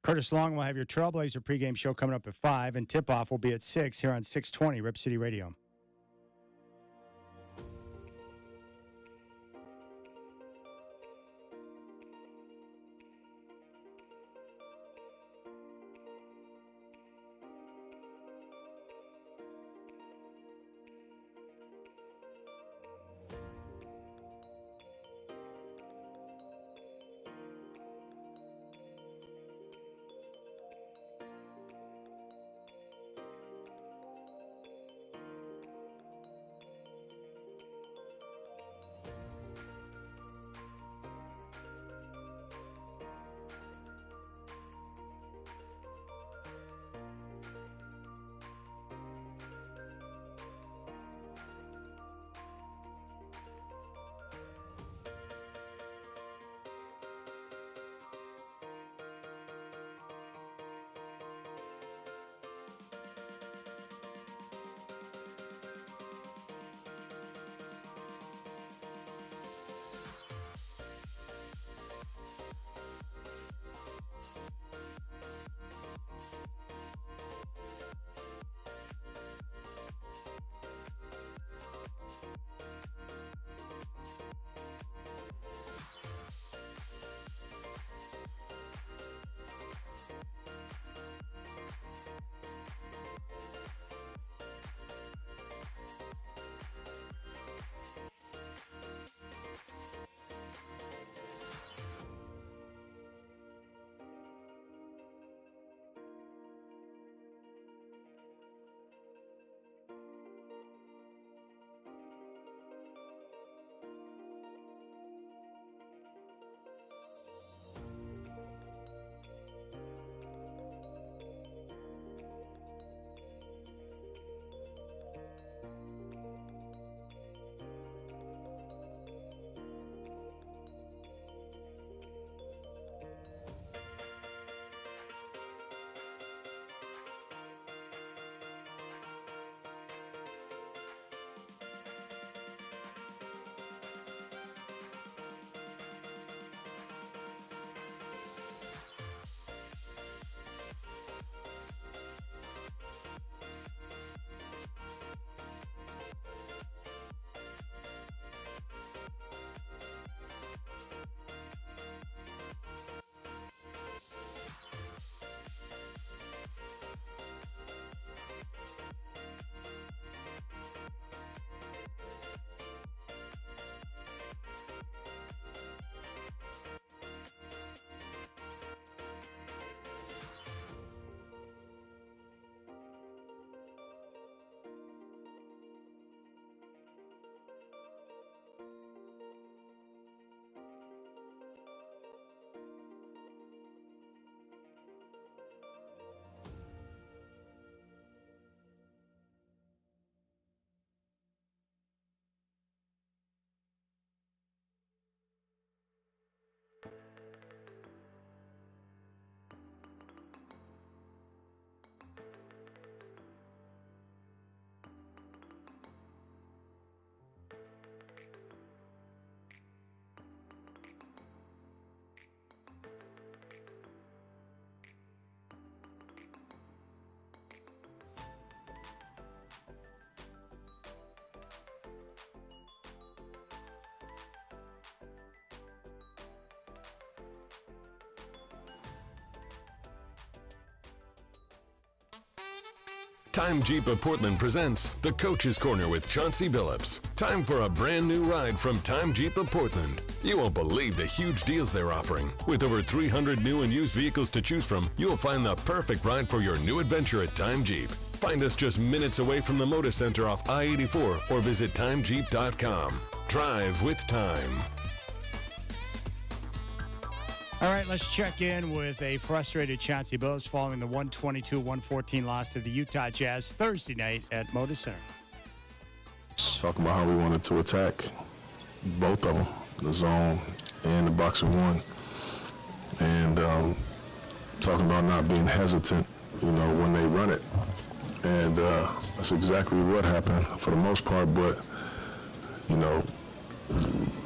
Curtis Long will have your Trailblazer pregame show coming up at 5, and tip-off will be at 6 here on 620 Rip City Radio. Time Jeep of Portland presents The Coach's Corner with Chauncey Billups. Time for a brand new ride from Time Jeep of Portland. You won't believe the huge deals they're offering. With over 300 new and used vehicles to choose from, you'll find the perfect ride for your new adventure at Time Jeep. Find us just minutes away from the Moda Center off I-84 or visit timejeep.com. Drive with time. All right, let's check in with a frustrated Chauncey Billups following the 122-114 loss to the Utah Jazz Thursday night at Moda Center. Talking about how we wanted to attack both of them, the zone and the box of one. And talking about not being hesitant, when they run it. And that's exactly what happened for the most part, but,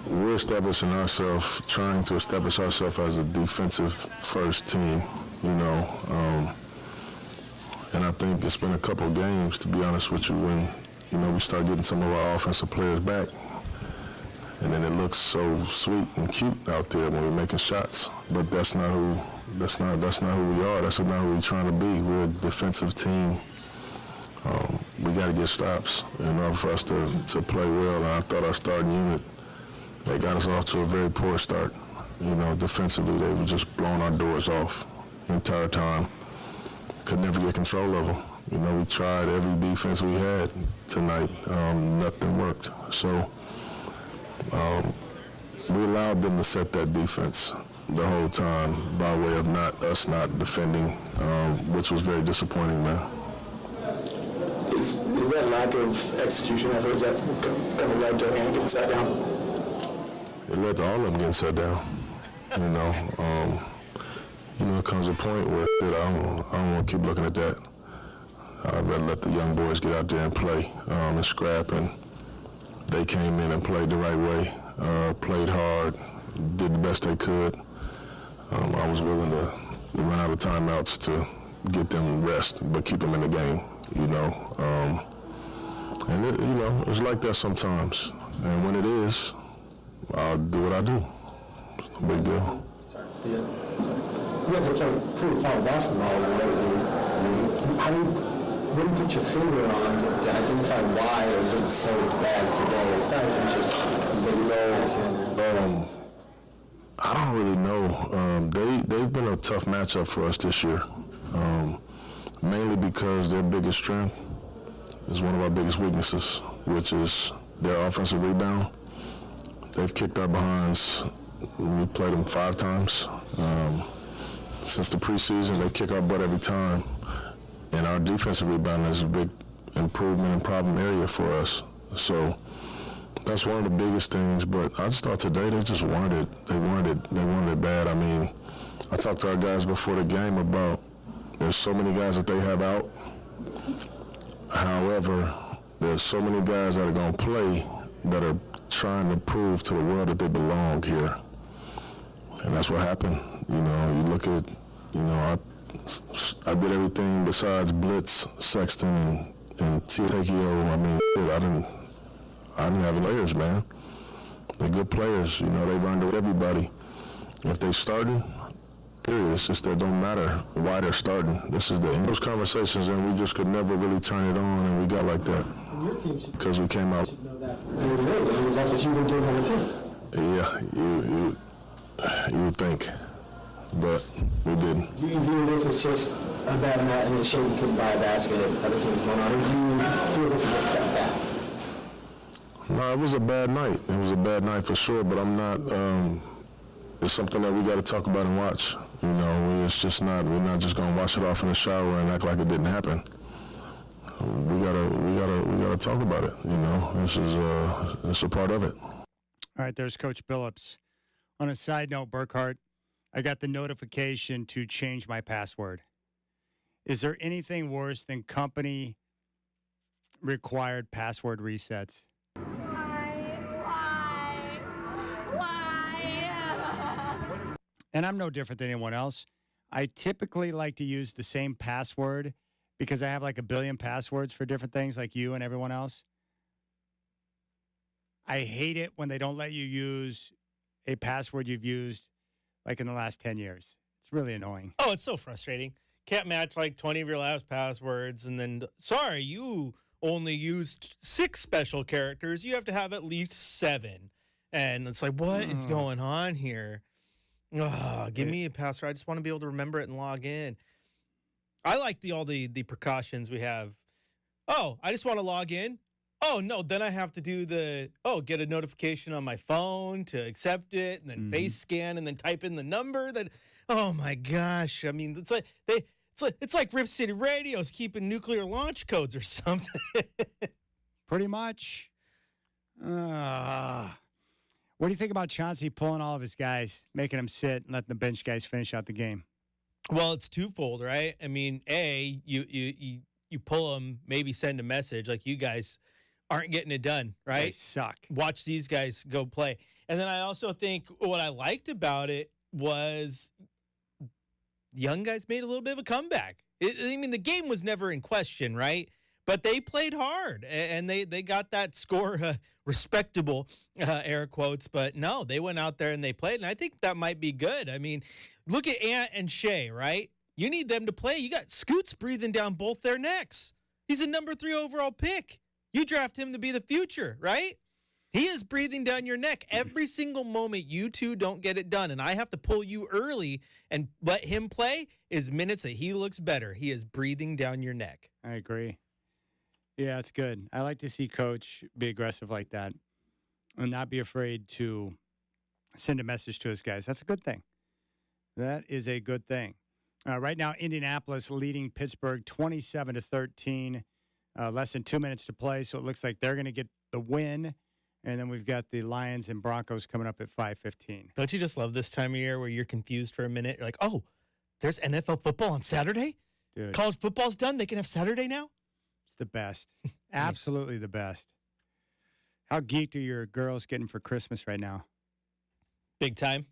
we're establishing ourselves, trying to establish ourselves as a defensive first team, and I think it's been a couple games, to be honest with you, when, we start getting some of our offensive players back, and then it looks so sweet and cute out there when we're making shots, but that's not who we are. That's not who we're trying to be. We're a defensive team. We got to get stops in order for us to play well, and I thought our starting unit, they got us off to a very poor start. Defensively, they were just blowing our doors off the entire time. Could never get control of them. We tried every defense we had tonight. Nothing worked. So we allowed them to set that defense the whole time by way of us not defending, which was very disappointing, man. Is that lack of execution effort, is that kind of led to Ant getting sat down? It led to all of them getting sat down. It comes a point where I don't want to keep looking at that. I'd rather let the young boys get out there and play and scrap, and they came in and played the right way, played hard, did the best they could. I was willing to run out of timeouts to get them rest, but keep them in the game, And, it's like that sometimes. And when it is, I'll do what I do. It's no big deal. Yeah. You guys are playing pretty solid basketball lately. What do you put your finger on to identify why it's been so bad today? It's not even just some busy guys here and there. I don't really know. They've been a tough matchup for us this year, mainly because their biggest strength is one of our biggest weaknesses, which is their offensive rebound. They've kicked our behinds. We played them 5 times. Since the preseason, they kick our butt every time. And our defensive rebound is a big improvement and problem area for us. So that's one of the biggest things. But I just thought today they just wanted it. They wanted it bad. I mean, I talked to our guys before the game about there's so many guys that they have out. However, there's so many guys that are going to play that are trying to prove to the world that they belong here. And that's what happened. You look at, I did everything besides blitz, Sexton, and Takeo. I mean, I didn't have any players, man. They're good players. They run to everybody. If they starting, period. It's just that it don't matter why they're starting. This is the end. Those conversations, and we just could never really turn it on, and we got like that because we came out. Know that because that's what you've been doing on the team. Yeah, you would think, but we didn't. Do you view this as just a bad night and the shame you couldn't buy a basket at other teams going on, or do you feel this is a step back? No, it was a bad night. It was a bad night for sure, but I'm not. It's something that we got to talk about and watch. It's just not. We're not just gonna wash it off in the shower and act like it didn't happen. We gotta talk about it. This is it's a part of it. All right, there's Coach Billups. On a side note, Burkhardt, I got the notification to change my password. Is there anything worse than company required password resets? And I'm no different than anyone else. I typically like to use the same password because I have like a billion passwords for different things like you and everyone else. I hate it when they don't let you use a password you've used like in the last 10 years. It's really annoying. Oh, it's so frustrating. can't match like 20 of your last passwords, and then sorry, you only used 6 special characters. You have to have at least 7. And it's like, what is going on here? Give me a password. I just want to be able to remember it and log in. I like all the precautions we have. Oh, I just want to log in. Oh, no, then I have to do get a notification on my phone to accept it, and then face scan, and then type in the number. Oh my gosh. I mean, it's like Rip City Radio's keeping nuclear launch codes or something. Pretty much. What do you think about Chauncey pulling all of his guys, making them sit and letting the bench guys finish out the game? Well, it's twofold, right? I mean, you pull them, maybe send a message like you guys aren't getting it done, right? They suck. Watch these guys go play. And then I also think what I liked about it was young guys made a little bit of a comeback. I mean, the game was never in question, right? But they played hard, and they got that score respectable, air quotes. But no, they went out there and they played, and I think that might be good. I mean, look at Ant and Shea, right? You need them to play. You got Scoots breathing down both their necks. He's a number 3 overall pick. You draft him to be the future, right? He is breathing down your neck every single moment you two don't get it done. And I have to pull you early and let him play is minutes that he looks better. He is breathing down your neck. I agree. Yeah, it's good. I like to see Coach be aggressive like that and not be afraid to send a message to his guys. That's a good thing. That is a good thing. Right now, Indianapolis leading Pittsburgh 27-13. Less than 2 minutes to play, so it looks like they're going to get the win. And then we've got the Lions and Broncos coming up at 5:15. Don't you just love this time of year where you're confused for a minute? You're like, oh, there's NFL football on Saturday? Dude, College football's done? They can have Saturday now? it's the best. Absolutely the best. How geeked are your girls getting for Christmas right now? Big time.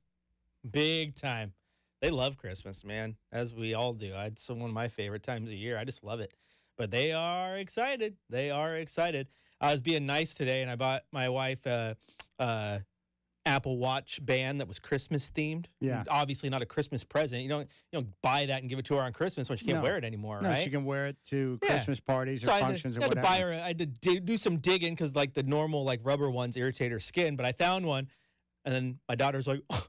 Big time. They love Christmas, man, as we all do. It's one of my favorite times of year. I just love it. But they are excited. They are excited. I was being nice today, and I bought my wife a Apple Watch band that was Christmas themed. Yeah. Obviously not a Christmas present. You don't buy that and give it to her on Christmas when she can't wear it anymore, no, right? she can wear it to Christmas parties or functions or whatever. I had to do some digging because like the normal like rubber ones irritate her skin, but I found one, and then my daughter's like, oh,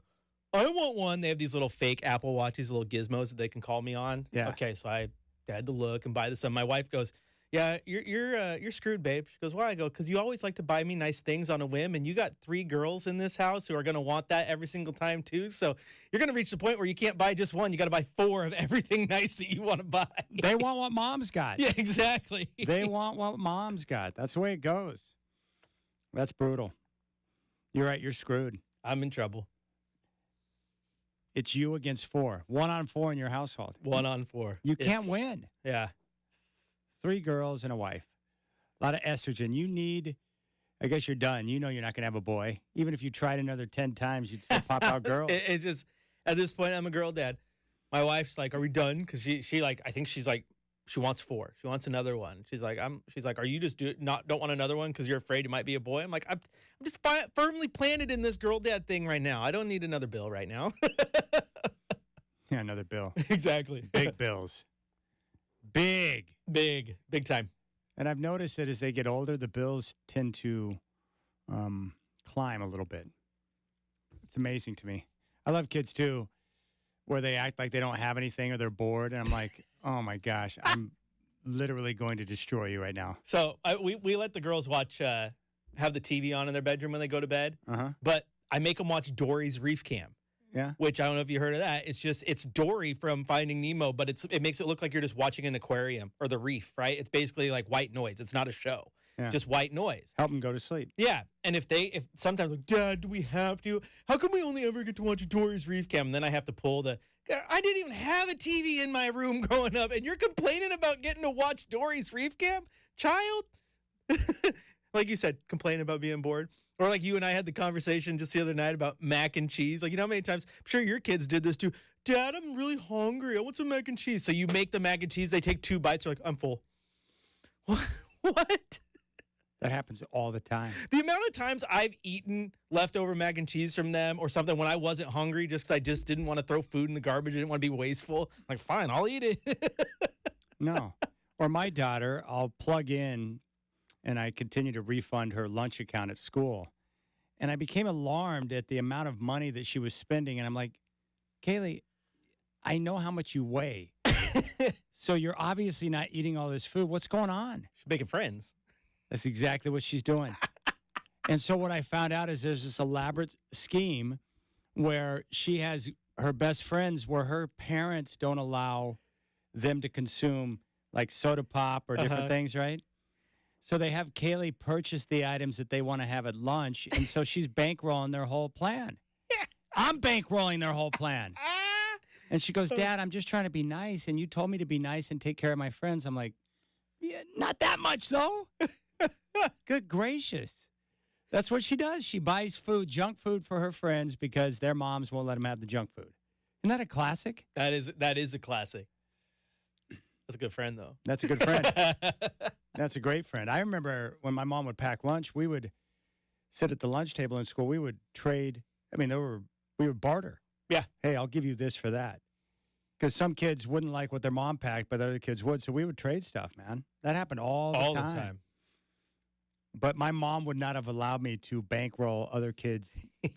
I want one. They have these little fake Apple Watches, little gizmos that they can call me on. Yeah. Okay, so I had to look and buy this. And my wife goes, yeah, you're screwed, babe. She goes, why? I go, because you always like to buy me nice things on a whim, and you got 3 girls in this house who are going to want that every single time too. So you're going to reach the point where you can't buy just one. You got to buy 4 of everything nice that you want to buy. They want what mom's got. Yeah, exactly. They want what mom's got. That's the way it goes. That's brutal. You're right. You're screwed. I'm in trouble. It's you against 4. 1 on 4 in your household. 1 on 4. You can't win. Yeah. 3 girls and a wife. A lot of estrogen. You need, I guess you're done. You know you're not going to have a boy. Even if you tried another 10 times, you'd still pop out girls. It's just, at this point, I'm a girl dad. My wife's like, are we done? Because she like, I think she's like, she wants 4. She wants another one. She's like, are you just don't want another one because you're afraid it might be a boy? I'm like, I'm just firmly planted in this girl dad thing right now. I don't need another bill right now. Yeah, another bill. Exactly. Big bills. Big time. And I've noticed that as they get older, the bills tend to climb a little bit. It's amazing to me. I love kids too, where they act like they don't have anything or they're bored, and I'm like, oh my gosh, I'm literally going to destroy you right now. So we let the girls watch, have the TV on in their bedroom when they go to bed, but I make them watch Dory's Reef Cam. Yeah. Which I don't know if you heard of that. It's Dory from Finding Nemo, but it makes it look like you're just watching an aquarium or the reef, right? It's basically like white noise. It's not a show. Yeah. Just white noise. Help them go to sleep. Yeah. And if sometimes like, Dad, do we have to? How come we only ever get to watch Dory's Reef Cam? And then I have to pull I didn't even have a TV in my room growing up, and you're complaining about getting to watch Dory's Reef Cam? Child? Like you said, complaining about being bored. Or like you and I had the conversation just the other night about mac and cheese. Like, you know how many times, I'm sure your kids did this too. Dad, I'm really hungry. I want some mac and cheese. So you make the mac and cheese. They take 2 bites. They're like, I'm full. What? That happens all the time. The amount of times I've eaten leftover mac and cheese from them or something when I wasn't hungry just because I just didn't want to throw food in the garbage. I didn't want to be wasteful. Like, fine, I'll eat it. No. Or my daughter, I'll plug in and I continue to refund her lunch account at school. And I became alarmed at the amount of money that she was spending. And I'm like, Kaylee, I know how much you weigh. So you're obviously not eating all this food. What's going on? She's making friends. That's exactly what she's doing. And so what I found out is there's this elaborate scheme where she has her best friends where her parents don't allow them to consume like soda pop or different things, right? So they have Kaylee purchase the items that they want to have at lunch, and so she's bankrolling their whole plan. I'm bankrolling their whole plan. And she goes, Dad, I'm just trying to be nice, and you told me to be nice and take care of my friends. I'm like, yeah, not that much, though. Good gracious. That's what she does. She buys food, junk food for her friends because their moms won't let them have the junk food. Isn't that a classic? That is a classic. That's a good friend, though. That's a good friend. That's a great friend. I remember when my mom would pack lunch, we would sit at the lunch table in school. We would trade. I mean, we would barter. Yeah. Hey, I'll give you this for that. Because some kids wouldn't like what their mom packed, but other kids would. So we would trade stuff, man. That happened all the time. But my mom would not have allowed me to bankroll other kids'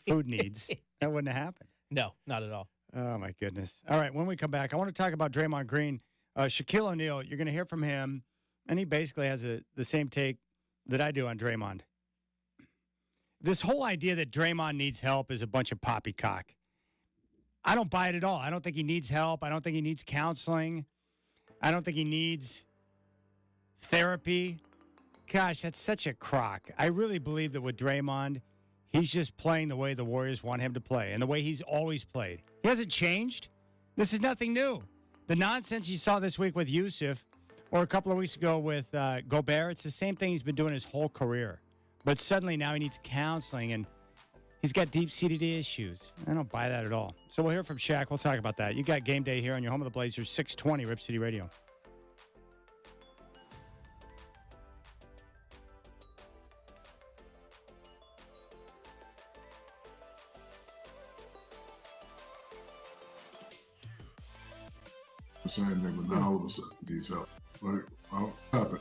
food needs. That wouldn't have happened. No, not at all. Oh, my goodness. All right, when we come back, I want to talk about Draymond Green. Shaquille O'Neal, you're going to hear from him, and he basically has the same take that I do on Draymond. This whole idea that Draymond needs help is a bunch of poppycock. I don't buy it at all. I don't think he needs help. I don't think he needs counseling. I don't think he needs therapy. Gosh, that's such a crock. I really believe that with Draymond, he's just playing the way the Warriors want him to play and the way he's always played. He hasn't changed. This is nothing new. The nonsense you saw this week with Yusuf or a couple of weeks ago with Gobert, it's the same thing he's been doing his whole career. But suddenly now he needs counseling, and he's got deep-seated issues. I don't buy that at all. So we'll hear from Shaq. We'll talk about that. You got Game Day here on your home of the Blazers, 620 Rip City Radio. Saying that, but not all of a sudden needs help. Like, I'll happen.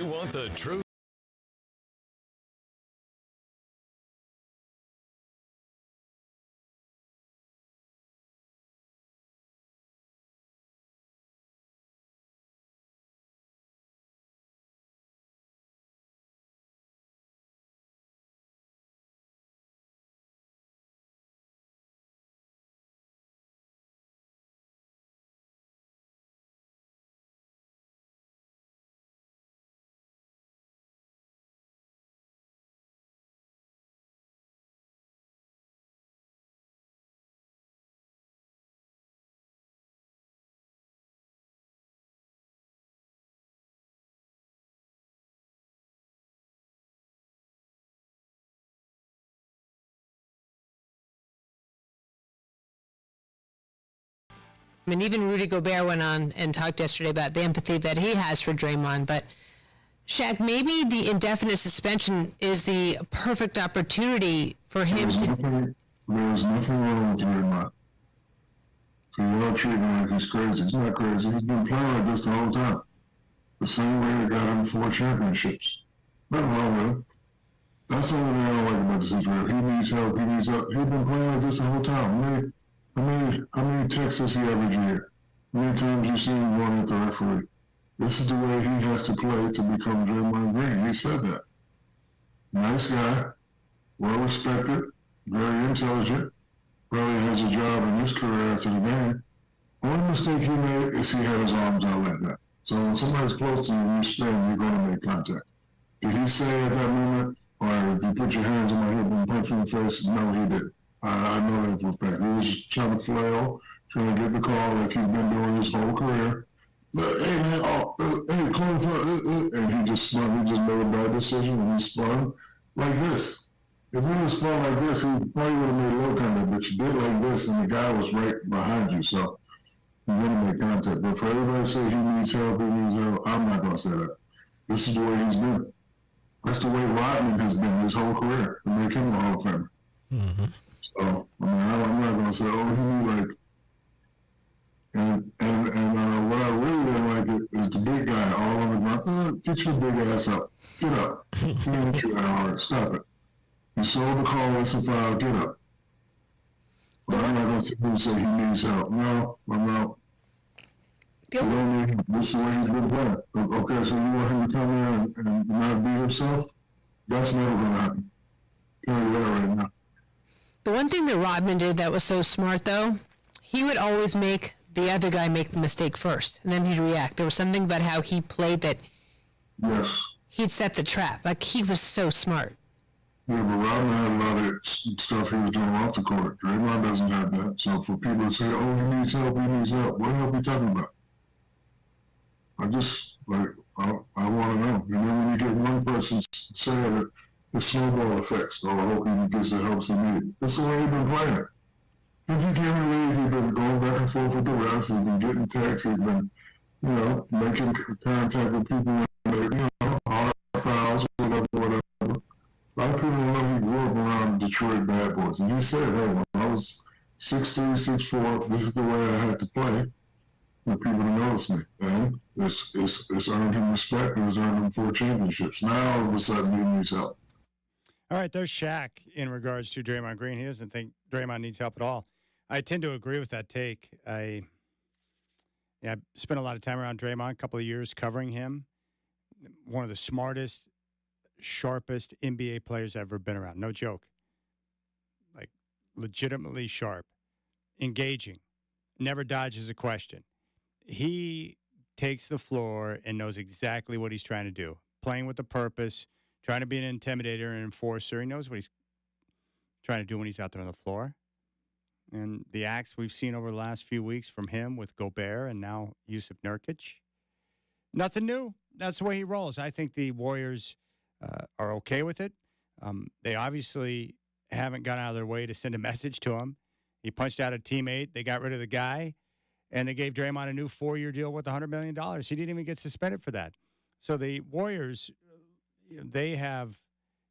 You want the truth? I mean, even Rudy Gobert went on and talked yesterday about the empathy that he has for Draymond. But, Shaq, maybe the indefinite suspension is the perfect opportunity for him There's nothing wrong with Draymond. So y'all treat him like he's crazy. He's not crazy. He's been playing like this the whole time. The same way that got him 4 championships. Nothing wrong with him. That's the only thing I don't like about the situation. He needs help. He needs help. He's been playing like this the whole time. How many texts does he average a year? How many times you see him going at the referee? This is the way he has to play to become Draymond Green. He said that. Nice guy, well respected, very intelligent, probably has a job in his career after the game. Only mistake he made is he had his arms out like that. So when somebody's close to you, you spin, you're going to make contact. Did he say at that moment, all right, if you put your hands on my hip and punch me in the face? No, he didn't. I know that for a fact. He was just trying to flail, trying to get the call like he's been doing his whole career. Hey, man, close, and he just spun. He just made a bad decision, and he spun like this. If you just spun like this, he probably would have made a low contact, but you did like this, and the guy was right behind you, so you're going to make contact. But for everybody to say he needs help, I'm not going to say that. This is the way he's been. That's the way Rodman has been his whole career to make him a Hall of Famer. Mm-hmm. So, I mean, I'm not going to say, he knew like, and what I really didn't like is the big guy all on the ground. Get your big ass up. Get up. You didn't try hard. Stop it. You sold the call, it's a foul. Get up. But I'm not going to say he needs help. No, I'm not. You don't need him. This is the way he's been playing. Okay, so you want him to come here and not be himself? That's never going to happen. Tell you that right now. The one thing that Rodman did that was so smart, though, he would always make the other guy make the mistake first, and then he'd react. There was something about how he played that he'd set the trap. Like, he was so smart. Yeah, but Rodman had a lot of stuff he was doing off the court. Draymond doesn't have that. So for people to say, he needs help, what help are you talking about? I just, I want to know. And then when you get one person saying it, the snowball effects, or hoping he gets the help he needs. That's the way he's been playing. If you can't believe he's been going back and forth with the refs, he's been getting texts, he's been, making contact with people when they're, hard fouls, whatever. A lot of people don't know he grew up around Detroit bad boys. And he said, hey, when I was 6'3", 6'4", this is the way I had to play for people to notice me. And it's earned him respect, and it's earned him 4 championships. Now all of a sudden he needs help. All right, there's Shaq in regards to Draymond Green. He doesn't think Draymond needs help at all. I tend to agree with that take. I spent a lot of time around Draymond, a couple of years covering him. One of the smartest, sharpest NBA players I've ever been around. No joke. Like, legitimately sharp, engaging, never dodges a question. He takes the floor and knows exactly what he's trying to do, playing with a purpose, trying to be an intimidator and enforcer. He knows what he's trying to do when he's out there on the floor. And the acts we've seen over the last few weeks from him with Gobert and now Yusuf Nurkic, nothing new. That's the way he rolls. I think the Warriors are okay with it. They obviously haven't gone out of their way to send a message to him. He punched out a teammate. They got rid of the guy, and they gave Draymond a new 4-year deal with $100 million. He didn't even get suspended for that. So the Warriors, they have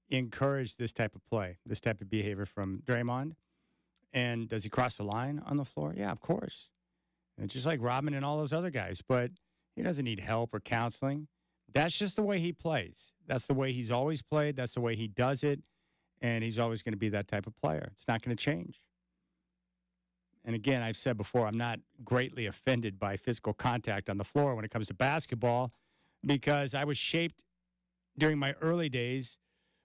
encouraged this type of play, this type of behavior from Draymond. And does he cross the line on the floor? Yeah, of course. And just like Rodman and all those other guys. But he doesn't need help or counseling. That's just the way he plays. That's the way he's always played. That's the way he does it. And he's always going to be that type of player. It's not going to change. And again, I've said before, I'm not greatly offended by physical contact on the floor when it comes to basketball because I was shaped during my early days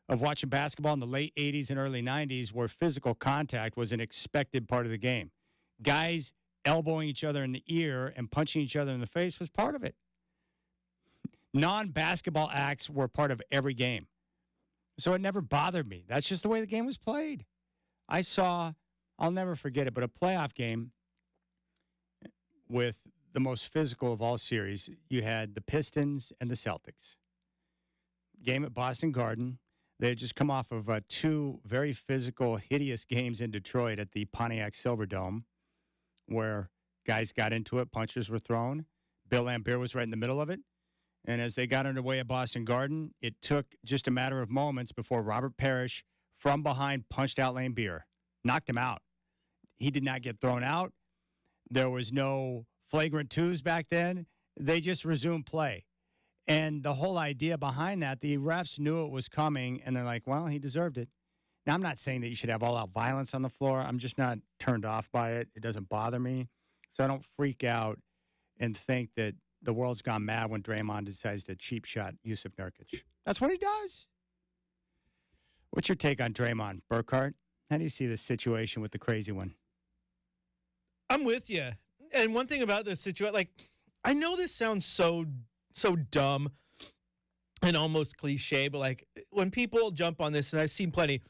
of watching basketball in the late 80s and early 90s where physical contact was an expected part of the game. Guys elbowing each other in the ear and punching each other in the face was part of it. Non-basketball acts were part of every game. So it never bothered me. That's just the way the game was played. I saw, I'll never forget it, but a playoff game with the most physical of all series. You had the Pistons and the Celtics. Game at Boston Garden. They had just come off of two very physical, hideous games in Detroit at the Pontiac Silverdome where guys got into it, punches were thrown. Bill Laimbeer was right in the middle of it. And as they got underway at Boston Garden, it took just a matter of moments before Robert Parrish, from behind, punched out Laimbeer, knocked him out. He did not get thrown out. There was no flagrant twos back then. They just resumed play. And the whole idea behind that, the refs knew it was coming, and they're like, well, he deserved it. Now, I'm not saying that you should have all-out violence on the floor. I'm just not turned off by it. It doesn't bother me. So I don't freak out and think that the world's gone mad when Draymond decides to cheap shot Yusuf Nurkic. That's what he does. What's your take on Draymond, Burkhardt? How do you see this situation with the crazy one? I'm with you. And one thing about this situation, like, I know this sounds so dumb and almost cliche, but like when people jump on this, and I've seen plenty,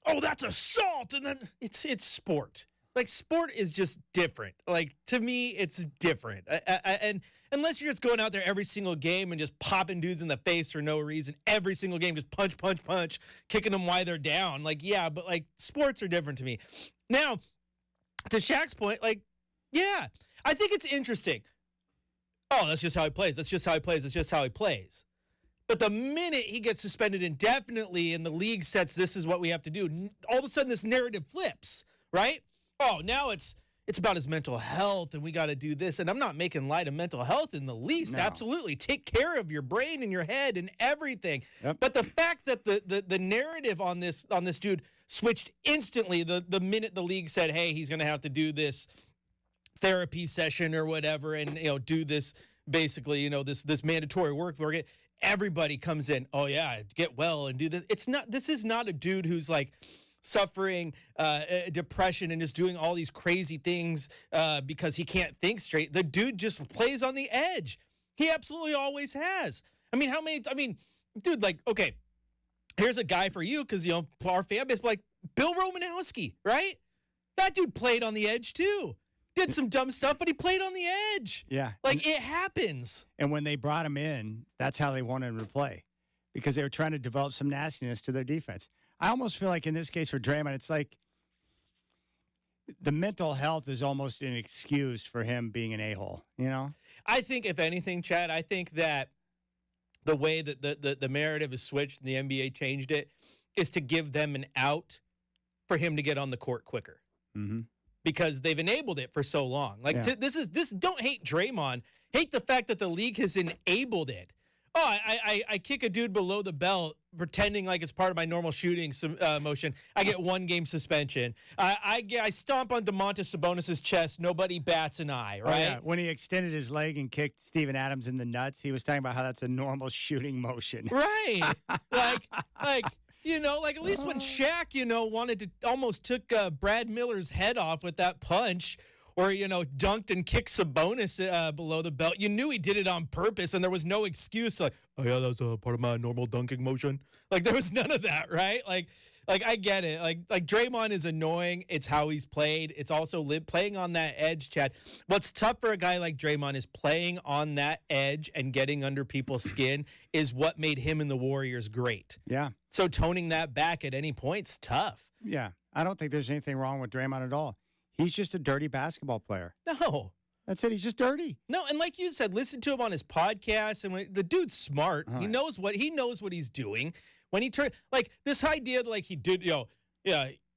oh, that's assault, and then it's sport. Like, sport is just different. Like, to me, it's different. And unless you're just going out there every single game and just popping dudes in the face for no reason, every single game, just punch, kicking them while they're down. Like, yeah, but, like, sports are different to me. Now, to Shaq's point, like, yeah, I think it's interesting. Oh, that's just how he plays. That's just how he plays. That's just how he plays. But the minute he gets suspended indefinitely and the league sets this is what we have to do, all of a sudden this narrative flips, right? Oh, now it's about his mental health and we got to do this. And I'm not making light of mental health in the least. No. Absolutely. Take care of your brain and your head and everything. Yep. But the fact that the narrative on this dude switched instantly the minute the league said, hey, he's going to have to do this therapy session or whatever and, do this basically, this mandatory work. Everybody comes in, oh, yeah, get well and do this. This is not a dude who's like suffering depression and is doing all these crazy things because he can't think straight. The dude just plays on the edge. He absolutely always has. Dude, like, okay, here's a guy for you because, our fan base, like Bill Romanowski, right? That dude played on the edge too. Did some dumb stuff, but he played on the edge. Yeah. Like, it happens. And when they brought him in, that's how they wanted him to play because they were trying to develop some nastiness to their defense. I almost feel like in this case for Draymond, it's like the mental health is almost an excuse for him being an a-hole, I think, if anything, Chad, I think that the way that the narrative is switched and the NBA changed it is to give them an out for him to get on the court quicker. Mm-hmm. Because they've enabled it for so long. Like, this don't hate Draymond. Hate the fact that the league has enabled it. Oh, I kick a dude below the belt pretending like it's part of my normal shooting motion. I get 1 game suspension. I stomp on Domantas Sabonis' chest. Nobody bats an eye, right? Oh, yeah. When he extended his leg and kicked Steven Adams in the nuts, he was talking about how that's a normal shooting motion. Right. like at least when Shaq, wanted to almost took Brad Miller's head off with that punch or, dunked and kicked Sabonis below the belt, you knew he did it on purpose and there was no excuse like, oh, yeah, that's a part of my normal dunking motion. Like, there was none of that, right? Like I get it. Like Draymond is annoying. It's how he's played. It's also playing on that edge, Chad. What's tough for a guy like Draymond is playing on that edge and getting under people's skin is what made him and the Warriors great. Yeah. So toning that back at any point's tough. Yeah. I don't think there's anything wrong with Draymond at all. He's just a dirty basketball player. No. That's it. He's just dirty. No, and like you said, listen to him on his podcast. And the dude's smart. He knows what he's doing. When he turned, like, this idea that, like, he did,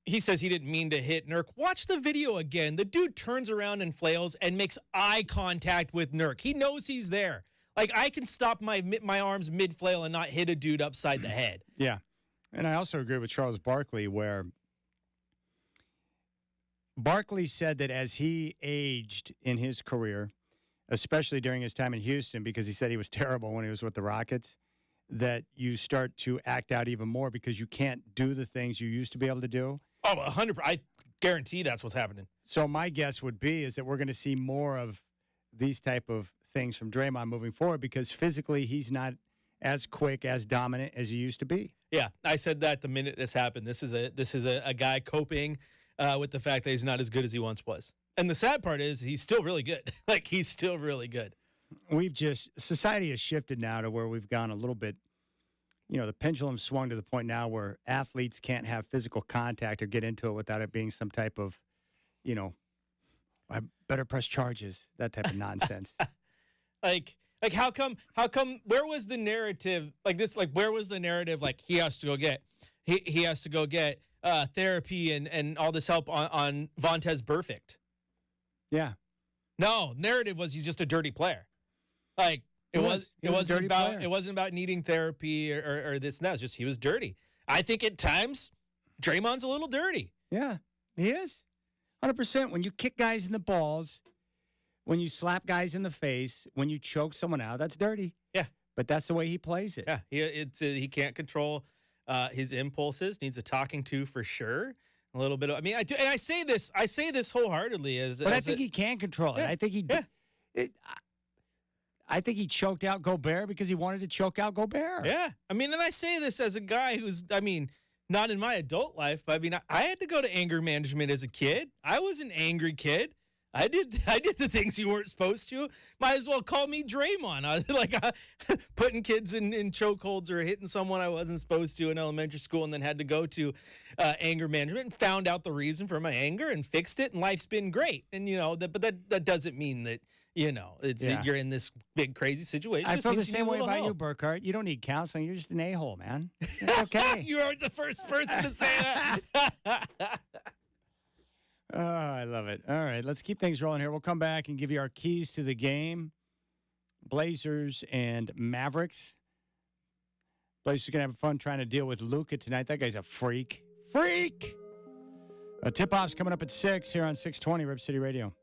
he says he didn't mean to hit Nurk. Watch the video again. The dude turns around and flails and makes eye contact with Nurk. He knows he's there. Like, I can stop my arms mid-flail and not hit a dude upside the head. Yeah. And I also agree with Charles Barkley, where Barkley said that as he aged in his career, especially during his time in Houston, because he said he was terrible when he was with the Rockets, that you start to act out even more because you can't do the things you used to be able to do. Oh, 100%. I guarantee that's what's happening. So my guess would be is that we're going to see more of these type of things from Draymond moving forward because physically he's not as quick, as dominant as he used to be. Yeah, I said that the minute this happened. This is a guy coping with the fact that he's not as good as he once was. And the sad part is he's still really good. Like, he's still really good. Society has shifted now to where we've gone a little bit, the pendulum swung to the point now where athletes can't have physical contact or get into it without it being some type of, I better press charges, that type of nonsense. Like how come where was the narrative like this? Like, where was the narrative? Like, he has to go get therapy and all this help on Vontaze Burfict. Yeah. No, narrative was he's just a dirty player. Like, it wasn't about needing therapy or this and that. It was just he was dirty. I think at times Draymond's a little dirty. Yeah, he is. 100%. When you kick guys in the balls, when you slap guys in the face, when you choke someone out, that's dirty. Yeah. But that's the way he plays it. Yeah. He can't control his impulses. Needs a talking to for sure. A little bit of, I do, and I say this wholeheartedly but I think he can control it. Yeah. I think he I think he choked out Gobert because he wanted to choke out Gobert. Yeah. And I say this as a guy who's, not in my adult life, but I had to go to anger management as a kid. I was an angry kid. I did the things you weren't supposed to. Might as well call me Draymond. I was like putting kids in chokeholds or hitting someone I wasn't supposed to in elementary school, and then had to go to anger management and found out the reason for my anger and fixed it, and life's been great. And but that doesn't mean that you're in this big crazy situation. I feel the same way about you, Burkhardt. You don't need counseling. You're just an a-hole, man. It's okay. You aren't the first person to say that. Oh, I love it. All right, let's keep things rolling here. We'll come back and give you our keys to the game. Blazers and Mavericks. Blazers are going to have fun trying to deal with Luka tonight. That guy's a freak. Freak! A tip-off's coming up at 6 here on 620 Rip City Radio.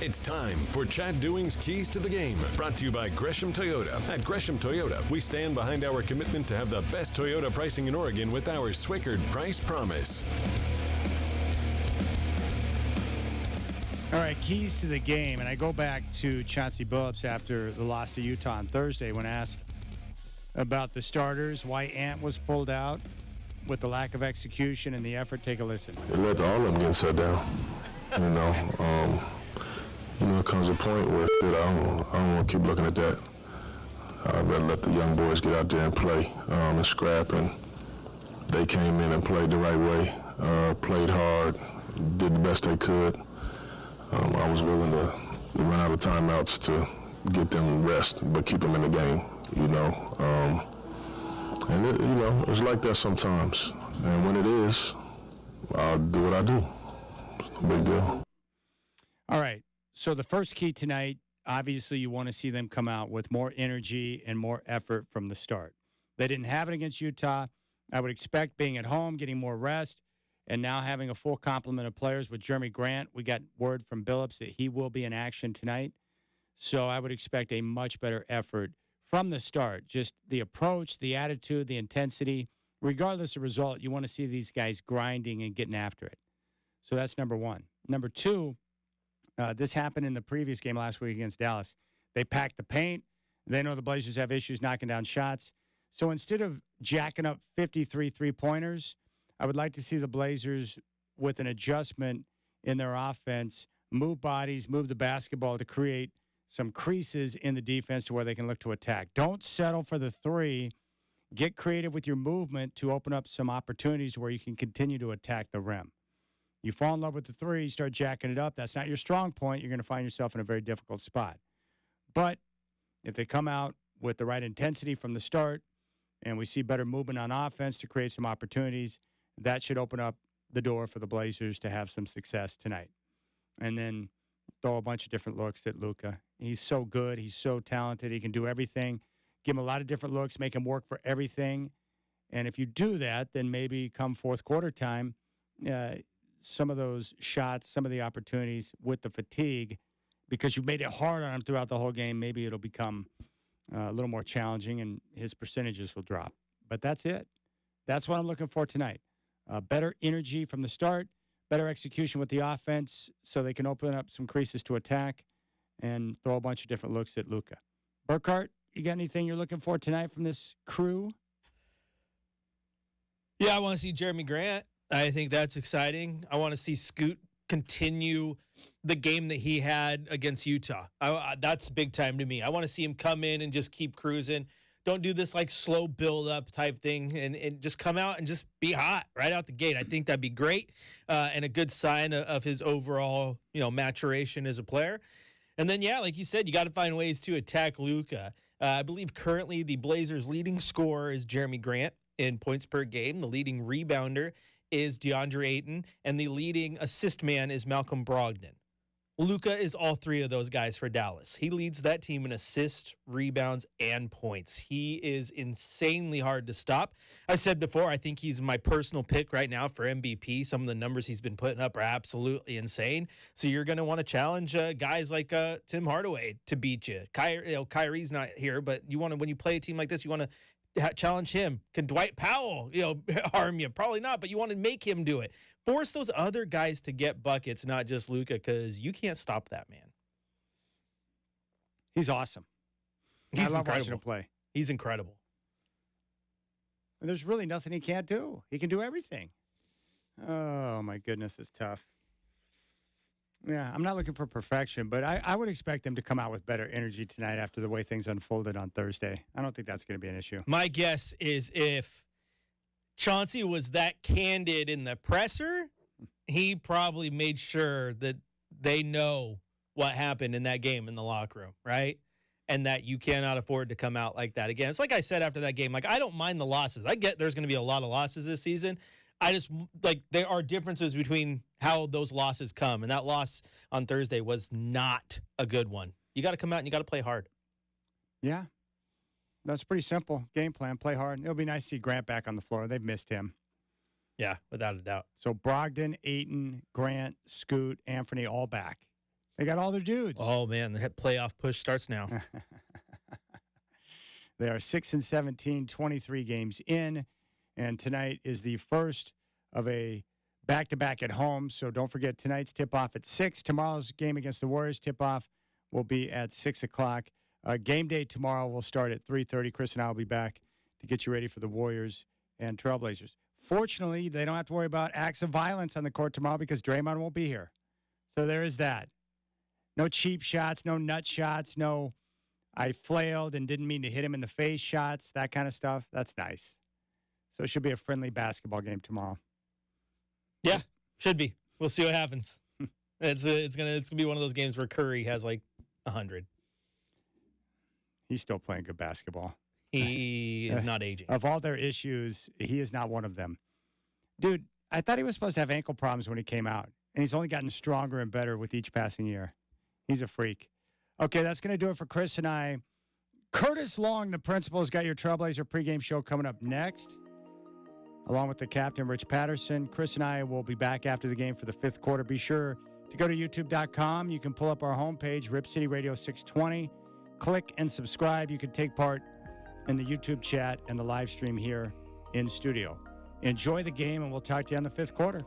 It's time for Chad Doing's Keys to the Game, brought to you by Gresham Toyota. At Gresham Toyota, we stand behind our commitment to have the best Toyota pricing in Oregon with our Swickard Price Promise. All right, keys to the game. And I go back to Chauncey Billups after the loss to Utah on Thursday when asked about the starters, why Ant was pulled out with the lack of execution and the effort. Take a listen. It led to all of them getting shut down. It comes a point where I don't want to keep looking at that. I'd rather let the young boys get out there and play and scrap. And they came in and played the right way, played hard, did the best they could. I was willing to run out of timeouts to get them rest, but keep them in the game, it's like that sometimes. And when it is, I'll do what I do. It's no big deal. All right. So the first key tonight, obviously you want to see them come out with more energy and more effort from the start. They didn't have it against Utah. I would expect being at home, getting more rest, and now having a full complement of players with Jeremy Grant. We got word from Billups that he will be in action tonight. So I would expect a much better effort from the start. Just the approach, the attitude, the intensity. Regardless of result, you want to see these guys grinding and getting after it. So that's number one. Number two, this happened in the previous game last week against Dallas. They packed the paint. They know the Blazers have issues knocking down shots. So instead of jacking up 53 three-pointers, I would like to see the Blazers, with an adjustment in their offense, move bodies, move the basketball to create some creases in the defense to where they can look to attack. Don't settle for the three. Get creative with your movement to open up some opportunities where you can continue to attack the rim. You fall in love with the three, you start jacking it up. That's not your strong point. You're going to find yourself in a very difficult spot. But if they come out with the right intensity from the start and we see better movement on offense to create some opportunities, that should open up the door for the Blazers to have some success tonight. And then throw a bunch of different looks at Luka. He's so good. He's so talented. He can do everything. Give him a lot of different looks, make him work for everything. And if you do that, then maybe come fourth quarter time, some of those shots, some of the opportunities with the fatigue, because you made it hard on him throughout the whole game, maybe it'll become a little more challenging and his percentages will drop. But that's it. That's what I'm looking for tonight. Better energy from the start, better execution with the offense so they can open up some creases to attack and throw a bunch of different looks at Luka. Burkhardt, you got anything you're looking for tonight from this crew? Yeah, I want to see Jeremy Grant. I think that's exciting. I want to see Scoot continue the game that he had against Utah. That's big time to me. I want to see him come in and just keep cruising. Don't do this like slow build-up type thing and just come out and just be hot right out the gate. I think that'd be great and a good sign of his overall, maturation as a player. And then, yeah, like you said, you got to find ways to attack Luka. I believe currently the Blazers' leading scorer is Jeremy Grant in points per game. The leading rebounder is DeAndre Ayton, and the leading assist man is Malcolm Brogdon. Luka is all three of those guys for Dallas. He leads that team in assists, rebounds, and points. He is insanely hard to stop. I said before, I think he's my personal pick right now for MVP. Some of the numbers he's been putting up are absolutely insane. So you're going to want to challenge guys like Tim Hardaway to beat you. Kyrie's not here, but you want to, when you play a team like this, you want to challenge him. Can Dwight Powell, harm you? Probably not, but you want to make him do it. Force those other guys to get buckets, not just Luka, because you can't stop that man. He's awesome. I love watching him play. He's incredible. And there's really nothing he can't do. He can do everything. Oh, my goodness, it's tough. Yeah, I'm not looking for perfection, but I would expect them to come out with better energy tonight after the way things unfolded on Thursday. I don't think that's going to be an issue. My guess is if Chauncey was that candid in the presser, he probably made sure that they know what happened in that game in the locker room, right? And that you cannot afford to come out like that again. It's like I said after that game, I don't mind the losses. I get there's going to be a lot of losses this season. I just, there are differences between how those losses come. And that loss on Thursday was not a good one. You got to come out and you got to play hard. Yeah. That's pretty simple. Game plan, play hard. It'll be nice to see Grant back on the floor. They've missed him. Yeah, without a doubt. So Brogdon, Ayton, Grant, Scoot, Anthony, all back. They got all their dudes. Oh, man, the playoff push starts now. They are 6-17, 23 games in, and tonight is the first of a back-to-back at home. So don't forget tonight's tip-off at 6. Tomorrow's game against the Warriors tip-off will be at 6 o'clock. Game day tomorrow will start at 3:30. Chris and I will be back to get you ready for the Warriors and Trailblazers. Fortunately, they don't have to worry about acts of violence on the court tomorrow because Draymond won't be here. So there is that. No cheap shots, no nut shots, no I flailed and didn't mean to hit him in the face shots, that kind of stuff. That's nice. So it should be a friendly basketball game tomorrow. Yeah, should be. We'll see what happens. It's gonna be one of those games where Curry has like 100. He's still playing good basketball. He is not aging. Of all their issues, he is not one of them. Dude, I thought he was supposed to have ankle problems when he came out, and he's only gotten stronger and better with each passing year. He's a freak. Okay, that's going to do it for Chris and I. Curtis Long, the principal, has got your Trailblazer pregame show coming up next, along with the captain, Rich Patterson. Chris and I will be back after the game for the fifth quarter. Be sure to go to youtube.com. You can pull up our homepage, Rip City Radio 620. Click and subscribe. You can take part in the YouTube chat and the live stream here in studio. Enjoy the game, and we'll talk to you on the fifth quarter.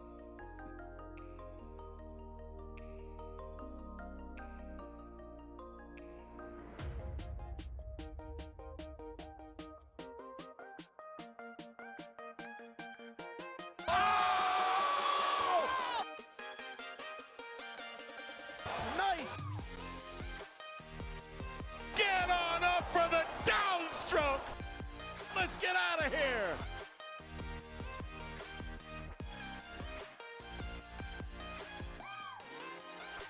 Nice! Get on up for the downstroke! Let's get out of here!